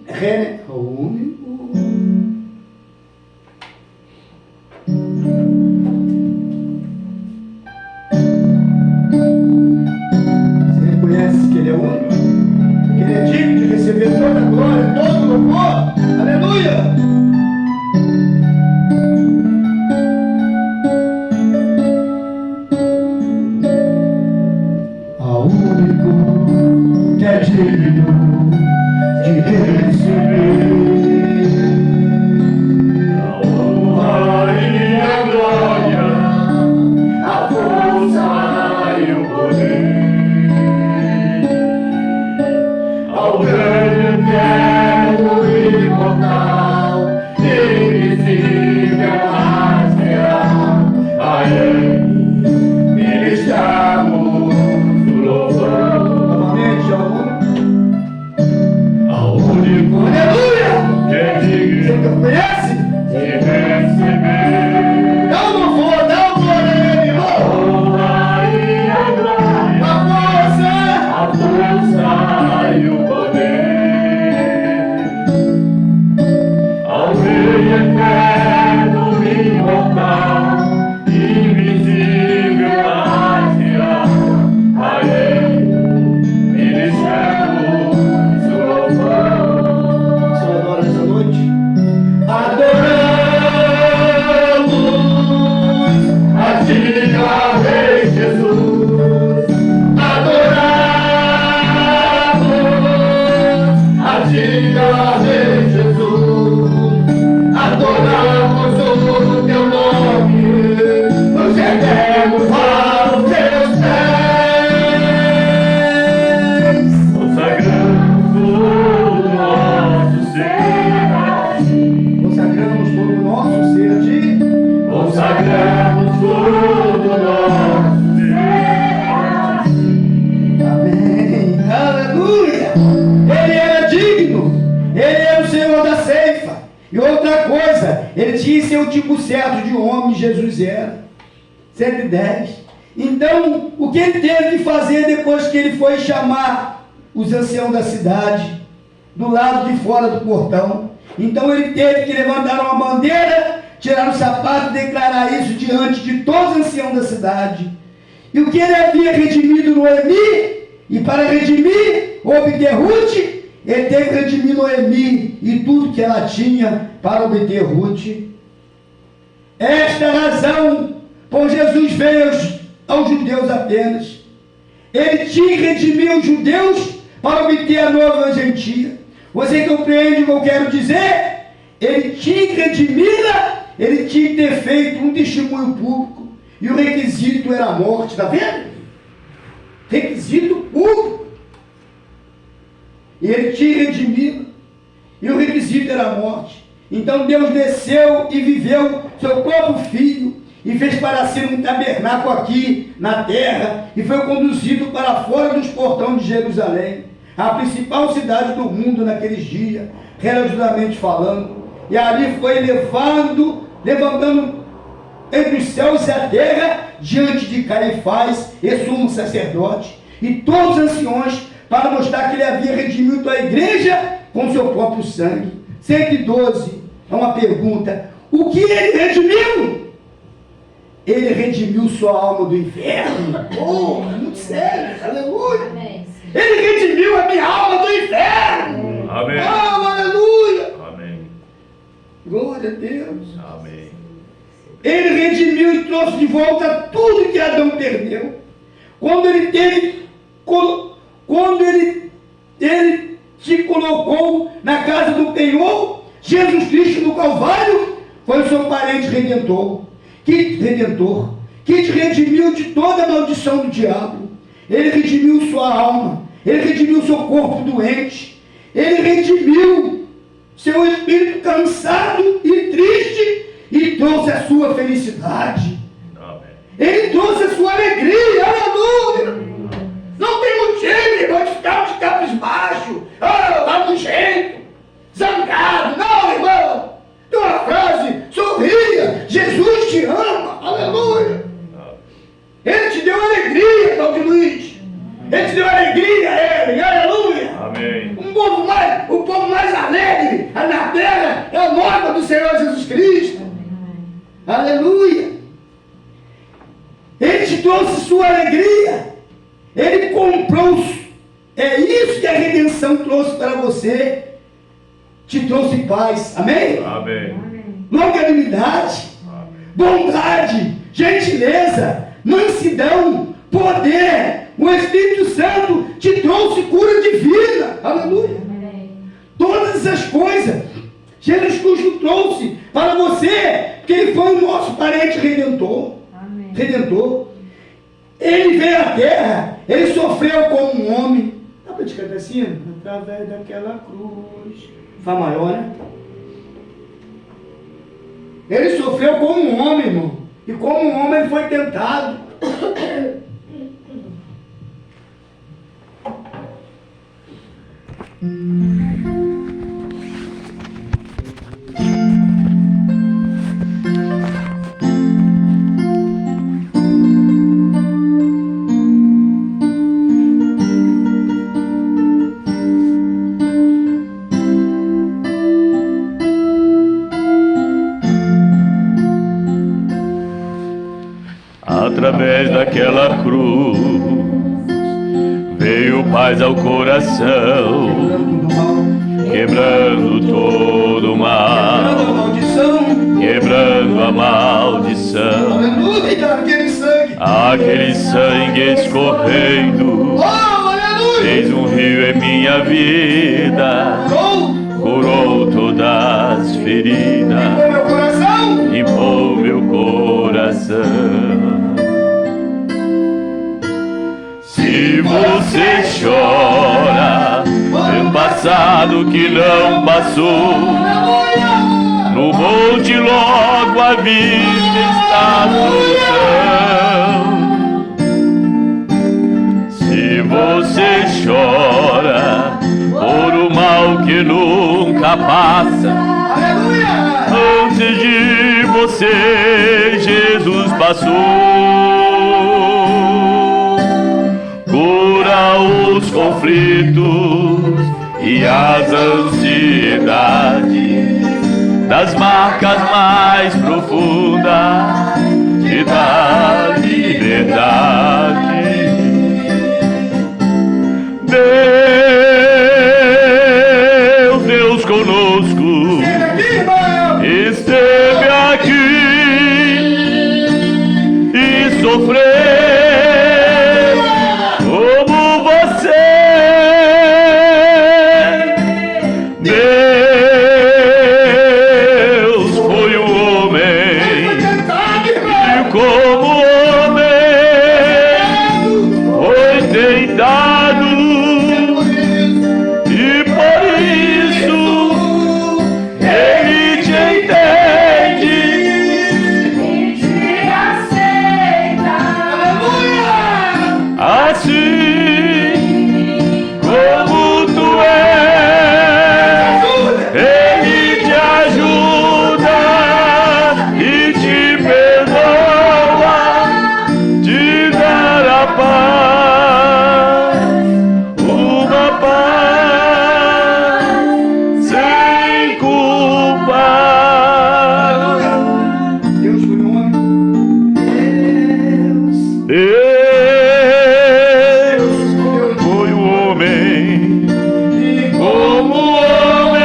C: É o único. Você reconhece que ele é único? Que ele é digno de receber toda a glória, todo o louvor? Aleluia! Que é digno de receber a honra e a glória, a força e o poder, ao grande, eterno e imortal, invisível, mas real, a ele ministramos o louvor. Ao único Ele era digno, ele era o Senhor da ceifa. E outra coisa, ele tinha seu tipo certo de homem, Jesus era 110. Então, o que ele teve que fazer depois que ele foi chamar os anciãos da cidade, do lado de fora do portão? Então ele teve que levantar uma bandeira, tirar o sapato e declarar isso diante de todos os anciãos da cidade. E o que ele havia redimido Noemi, e para redimir, obter Ruth, ele teve que redimir Noemi e tudo que ela tinha para obter Ruth. Esta é a razão por Jesus veio aos judeus apenas. Ele tinha que redimir os judeus para obter a nova gentia. Você compreende o que eu quero dizer? Ele tinha que redimi-la, ele tinha que ter feito um testemunho público, e o requisito era a morte, está vendo? Requisito público. E ele tinha que redimi-la, e o requisito era a morte. Então Deus desceu e viveu seu próprio filho, e fez para si um tabernáculo aqui na terra, e foi conduzido para fora dos portões de Jerusalém, a principal cidade do mundo naqueles dias, religiosamente falando, e ali foi levantando entre os céus e a terra, diante de Caifás e sumo sacerdote, e todos os anciões, para mostrar que ele havia redimido a igreja com seu próprio sangue. 112, é uma pergunta: o que ele redimiu? Ele redimiu sua alma do inferno. Oh, muito sério, aleluia.
D: Amém.
C: Ele redimiu a minha alma do inferno.
A: Amém.
C: Oh, aleluia.
A: Amém.
C: Glória a Deus.
A: Amém.
C: Ele redimiu e trouxe de volta tudo que Adão perdeu. Quando ele te colocou na casa do penhor, Jesus Cristo do Calvário foi o seu parente redentor, que te redimiu de toda a maldição do diabo. Ele redimiu sua alma, ele redimiu seu corpo doente, ele redimiu seu espírito cansado e triste, e trouxe a sua felicidade.
A: Amém.
C: Ele trouxe a sua alegria, aleluia. Não tem motivo, irmão, de ficar de cabisbaixo, rabugento, zangado. Não, irmão. Tem uma frase: sorria, Jesus te ama, aleluia. Ele te deu alegria, Claudio Luiz. Ele te deu alegria, ele, aleluia.
A: Amém.
C: O povo mais alegre na terra é a noiva do Senhor Jesus Cristo. Aleluia. Ele te trouxe sua alegria. Ele comprou. É isso que a redenção trouxe para você. Te trouxe paz. Amém?
A: Amém.
C: Longanimidade,
A: Amém.
C: bondade, gentileza, mansidão, poder. O Espírito Santo te trouxe cura divina. Aleluia.
D: Amém.
C: Todas essas coisas Jesus Cristo trouxe para você, porque Ele foi o nosso parente redentor.
D: Amém.
C: Redentor. Ele veio à terra, Ele sofreu como um homem. Dá para te cantar assim? Através daquela cruz. Fá maior, né? Ele sofreu como um homem, irmão. E como um homem ele foi tentado.
A: Através daquela cruz veio paz ao coração, quebrando todo o mal, quebrando a maldição.
C: Aleluia,
A: Aquele sangue escorrendo fez um rio em minha vida, curou todas as feridas, limpou meu coração. Se você chora pelo passado que não passou, no monte logo a vida está a solução. Se você chora que nunca passa.
C: Aleluia!
A: Antes de você, Jesus passou. Cura os conflitos e as ansiedades, das marcas mais profundas te dá liberdade. Deus conosco, esteve aqui e sofreu como você. Deus foi o homem e como homem foi tentado, e por isso ele te entende
B: E te aceita.
A: assim como tu és. Ele te ajuda e te perdoa, te dará paz, uma paz sem culpa.
C: Deus foi um homem.
A: Deus foi o homem, como homem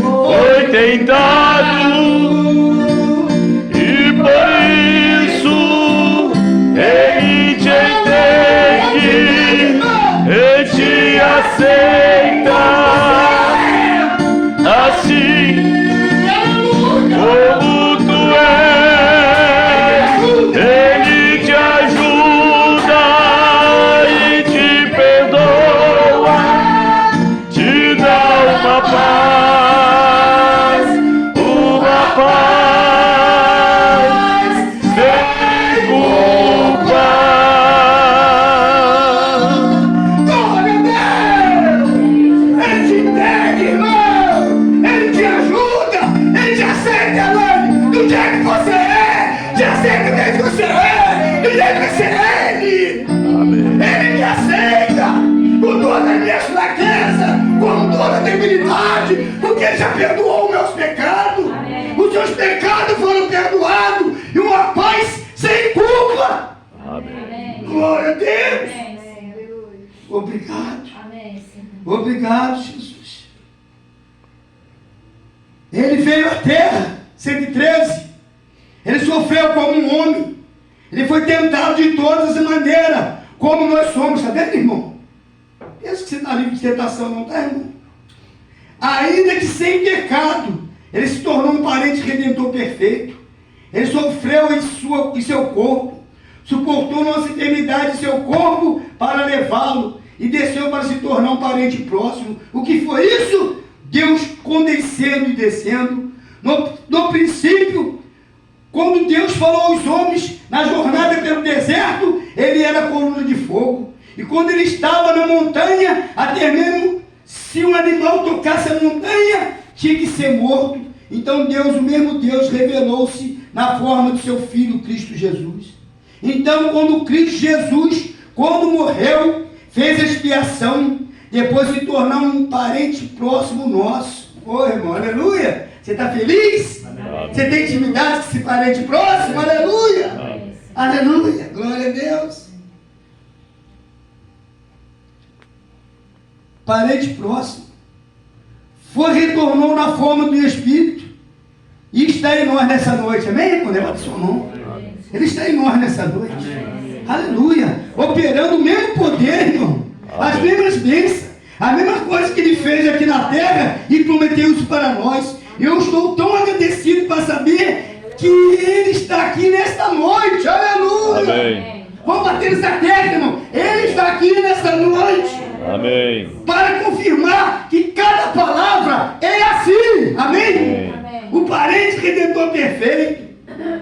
A: foi tentado, e por isso ele te entende, ele te aceita, assim como tu és. Ele te ajuda e te perdoa, te dá uma paz sem culpa.
C: Glória a Deus! Ele te entende, irmão! Ele te ajuda! Ele te aceita, Elaine! Do jeito que você é! Te aceita do jeito que você é! Do jeito que você é, ele! Ele me aceita! Com toda a minha fraqueza! Com toda a debilidade! Porque ele já perdoou os meus pecados! Os seus pecados foram perdoados! E uma paz sem culpa!
D: Amém.
C: Glória a Deus!
D: Amém.
C: Obrigado!
D: Amém, Senhor.
C: Obrigado, Jesus. Ele veio à terra, 113. Ele sofreu como um homem. Ele foi tentado de todas as maneiras, como nós somos. Está vendo, irmão? Pensa que você está livre de tentação, não está, irmão? Ainda que sem pecado, ele se tornou um parente redentor perfeito. Ele sofreu em seu corpo, suportou nossa enfermidade em seu corpo para levá-lo, e desceu para se tornar um parente próximo. O que foi isso? Deus condescendo e descendo. No princípio, quando Deus falou aos homens na jornada pelo deserto, ele era coluna de fogo. E quando ele estava na montanha, até mesmo se um animal tocasse a montanha, tinha que ser morto. Então Deus, o mesmo Deus, revelou-se na forma de seu Filho Cristo Jesus. Então, quando Cristo Jesus, quando morreu, fez a expiação, depois se tornou um parente próximo nosso. Ô, irmão, aleluia! Você está feliz?
A: Amém.
C: Você tem intimidade com esse parente próximo? Aleluia!
A: Amém.
C: Aleluia! Glória a Deus! Parente próximo. Retornou na forma do Espírito. E está em nós nessa noite. Amém, irmão? Levanta sua mão. Ele está em nós nessa noite. Amém. Aleluia! Operando o mesmo poder, irmão. As mesmas bênçãos. A mesma coisa que ele fez aqui na terra e prometeu isso para nós. Eu estou tão agradecido para saber que ele está aqui nesta noite. Aleluia!
A: Amém.
C: Vamos bater nessa terra, irmão. Ele está aqui nesta noite.
A: Amém.
C: Para confirmar que cada palavra é assim. Amém?
D: Amém.
C: O parente redentor perfeito.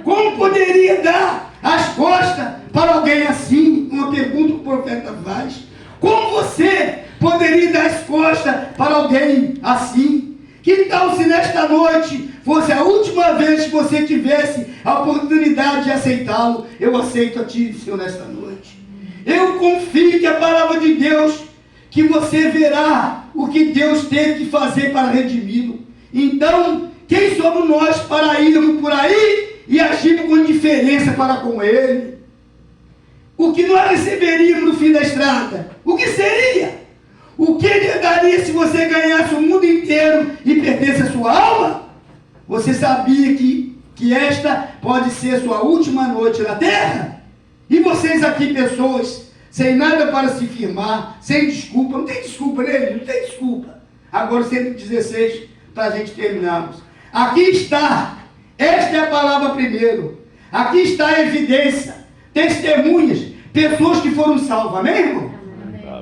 C: Como poderia dar as costas para alguém assim? Uma pergunta que o profeta faz. Como você poderia dar as costas para alguém assim? Que tal se nesta noite fosse a última vez que você tivesse a oportunidade de aceitá-lo? Eu aceito a Ti, Senhor, nesta noite. Eu confio que a palavra de Deus, que você verá o que Deus teve que fazer para redimi-lo. Então, quem somos nós para irmos por aí e agirmos com indiferença para com Ele? O que nós receberíamos no fim da estrada? O que seria? O que Ele daria se você ganhasse o mundo inteiro e perdesse a sua alma? Você sabia que esta pode ser sua última noite na terra? E vocês aqui, pessoas, sem nada para se firmar, sem desculpa, não tem desculpa, né? Não tem desculpa. Agora, 116, para a gente terminarmos. Aqui está, esta é a palavra primeiro. Aqui está a evidência, testemunhas, pessoas que foram salvas, amém, irmão?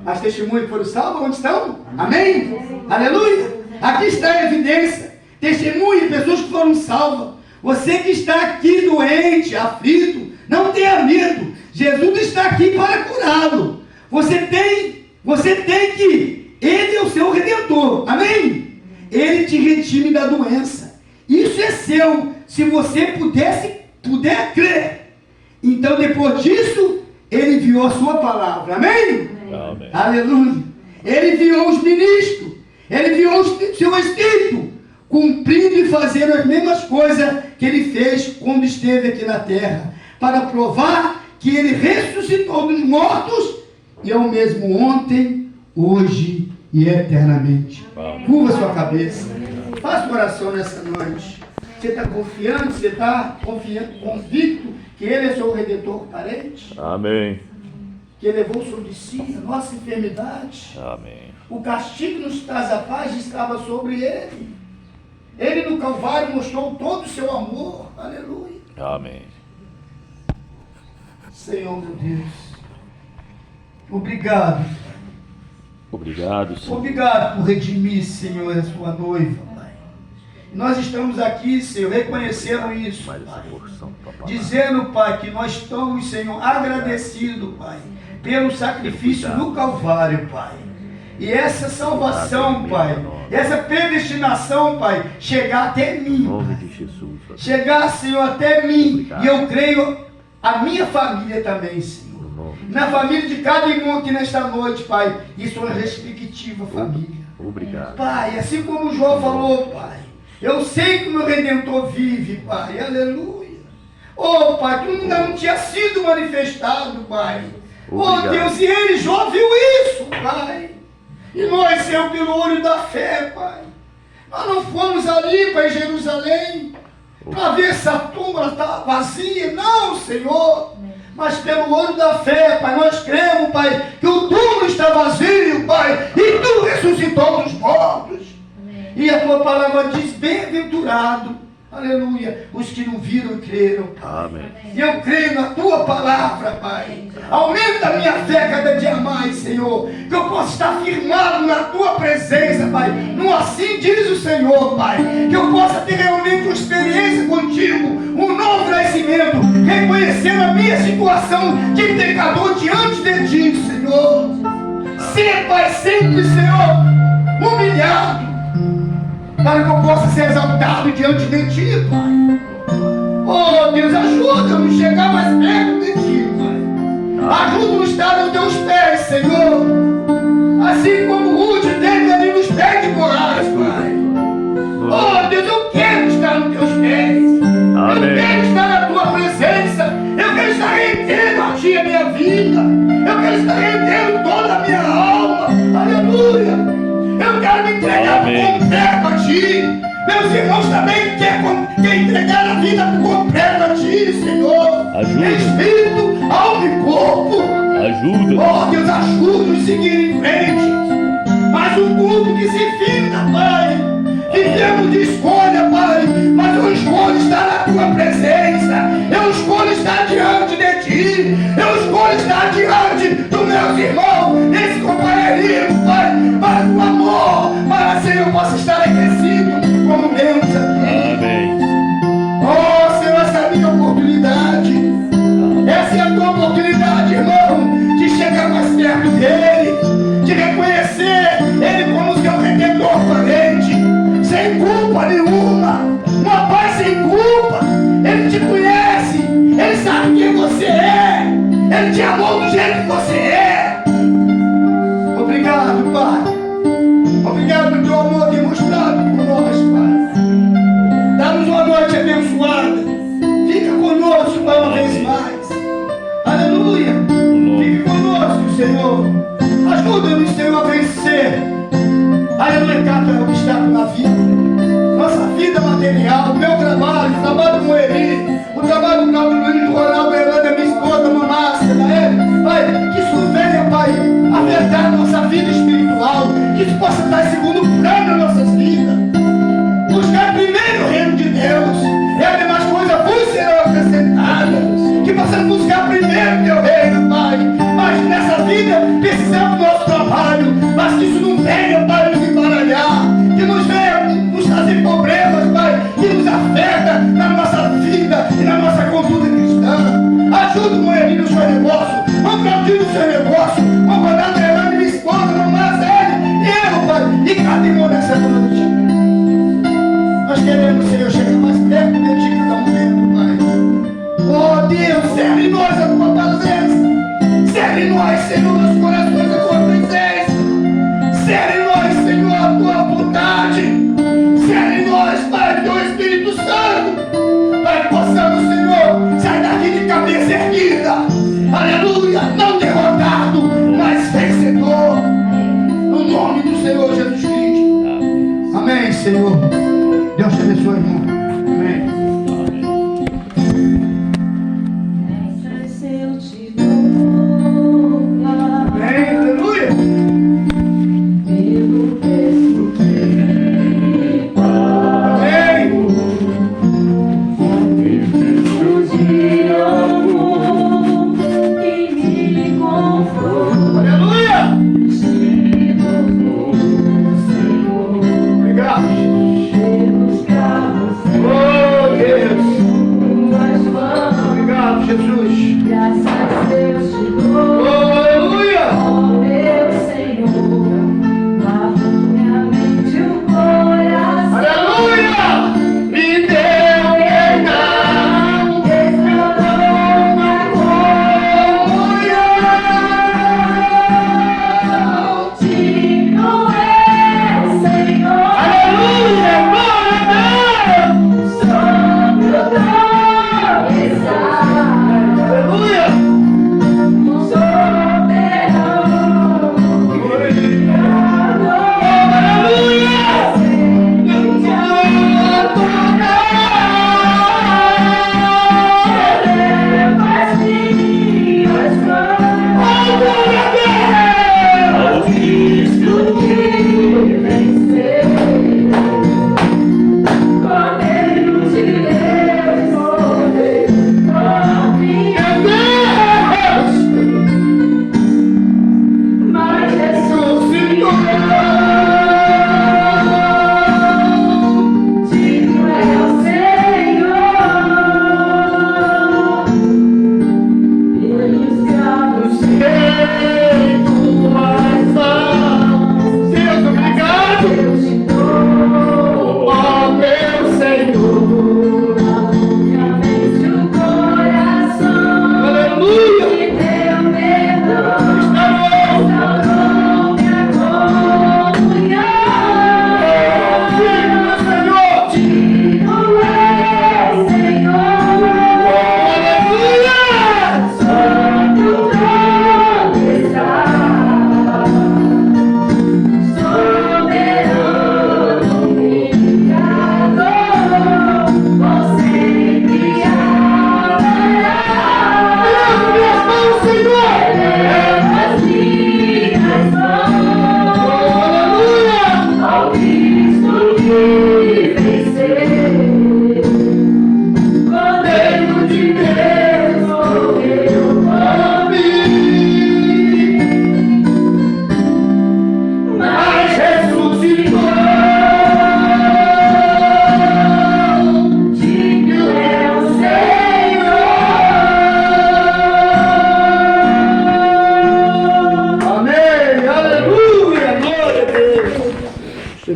C: As testemunhas que foram salvas, onde estão? Amém? Aleluia! Aqui está a evidência, testemunhas, pessoas que foram salvas. Você que está aqui doente, aflito, não tenha medo. Jesus está aqui para curá-lo. Você tem que, Ele é o seu Redentor, amém? Ele te redime da doença. Isso é seu, se você puder crer. Então, depois disso, Ele enviou a sua palavra, amém?
A: Amém.
C: Aleluia. Ele enviou os ministros, Ele enviou o seu Espírito, cumprindo e fazendo as mesmas coisas que Ele fez quando esteve aqui na terra, para provar que Ele ressuscitou dos mortos e é o mesmo ontem, hoje e eternamente. Curva sua cabeça, faça uma oração nessa noite. Você está confiante? Você está convicto que Ele é seu Redentor parente?
A: Amém.
C: Que Ele levou sobre si a nossa enfermidade.
A: Amém.
C: O castigo que nos traz a paz estava sobre Ele. Ele no Calvário mostrou todo o seu amor. Aleluia.
A: Amém.
C: Senhor, meu Deus, obrigado.
A: Obrigado, Senhor.
C: Obrigado por redimir, Senhor, a sua noiva, Pai. Nós estamos aqui, Senhor, reconhecendo isso,
A: Mais essa
C: Pai.
A: porção, papai.
C: Dizendo, Pai, que nós estamos, Senhor, agradecidos, Pai, pelo sacrifício no Calvário, Pai. E essa salvação, Pai, essa predestinação, Pai, chegar até
A: Em
C: mim,
A: nome
C: Pai.
A: de Jesus.
C: Chegar, Senhor, até mim.
A: Obrigado.
C: E eu creio a minha família também, Senhor.
A: No nome de
C: Na família de cada irmão aqui nesta noite, Pai, e sua respectiva família.
A: Obrigado.
C: Pai, assim como o João falou, Pai, eu sei que o meu Redentor vive, Pai, aleluia. Oh, Pai, tu ainda não tinha sido manifestado, Pai. Oh,
A: Obrigado.
C: Deus, e ele, João, viu isso, Pai. E nós, Senhor, pelo olho da fé, Pai, nós não fomos ali para Jerusalém, para ver se a tumba está vazia, não, Senhor. Mas pelo olho da fé, Pai, nós cremos, Pai, que o túmulo está vazio, Pai, e tu ressuscitou dos mortos. E a tua palavra diz, bem-aventurado, aleluia, os que não viram e creram, Pai.
A: Amém.
C: E eu creio na tua palavra, Pai. Aumenta a minha fé cada dia mais, Senhor. Que eu possa estar firmado na tua presença, Pai. No assim diz o Senhor, Pai. Que eu possa ter realmente uma experiência contigo, um novo nascimento, reconhecendo a minha situação de pecador diante de ti, Senhor. Ser, Pai, sempre, Senhor, humilhado, para que eu possa ser exaltado diante de ti, Pai. Oh, Deus, ajuda-me a chegar mais perto de ti, Pai. Ajuda-me a estar aos teus pés, Senhor. Assim como Ruth teve ali nos pés de Boaz, Pai. Oh, Deus, eu quero estar nos teus pés. Eu quero estar na tua presença. Eu quero estar rendendo a ti a minha vida. Eu quero estar rendendo toda a minha alma. Aleluia. Eu quero me entregar por completo a ti. Meus irmãos também querem entregar a vida por completo a ti, Senhor.
A: Ajuda.
C: Espírito, alma e corpo.
A: Ajuda.
C: Oh, Deus, ajuda-nos a seguir em frente. Mas o culto que se finda, Pai. Vivemos de escolha, Pai. Mas eu escolho estar na tua presença. Eu escolho estar diante de ti. Eu escolho estar diante dos meus irmãos. Nesse companheirismo, Pai. Para o amor. Para que eu possa estar aquecido como Deus aqui.
A: Amém.
C: Oh, Senhor, essa é a minha oportunidade. Essa é a tua oportunidade, irmão, de chegar mais perto dele, de reconhecer ele como seu Redentor. Ajuda-nos, Senhor, a vencer. Aleluia, cada obstáculo na vida. Nossa vida material, o meu trabalho, o trabalho com o Eli, o trabalho com o Ronaldo, a Elana, minha esposa, a Márcia, Pai, que isso venha, Pai, afetar a nossa vida espiritual, que isso possa estar em segundo plano nas nossas vidas. Buscar primeiro o reino de Deus, e as demais coisas vos serão acrescentadas. Que possamos buscar primeiro o teu reino, Pai. Mas nessa vida precisamos do nosso trabalho, mas que isso não venha, Pai, nos embaralhar, que nos venha nos trazer problemas, Pai, que nos afeta na nossa vida e na nossa conduta cristã. Ajuda o Moeli no seu negócio, vamos partir do seu negócio, vamos mandar a Elane, minha esposa, mamãe, eu, Pai, e cada irmão nessa noite. Nós queremos, Senhor, chegar mais perto de Ti que está morrendo, Pai. Oh Deus, serve em nós a Tua presença. Serve em nós, Senhor, nossos corações a Tua presença. Serve em nós, Senhor, a Tua vontade. Serve em nós, Pai, Teu Espírito Santo. Pai, que possamos, Senhor, sair daqui de cabeça erguida. Aleluia, não derrotado, mas vencedor. No nome do Senhor Jesus Cristo. Amém, Senhor. Deus te abençoe, irmão. Amém. Amém, aleluia.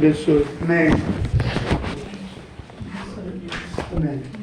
C: Abençoe. Amém. Amém.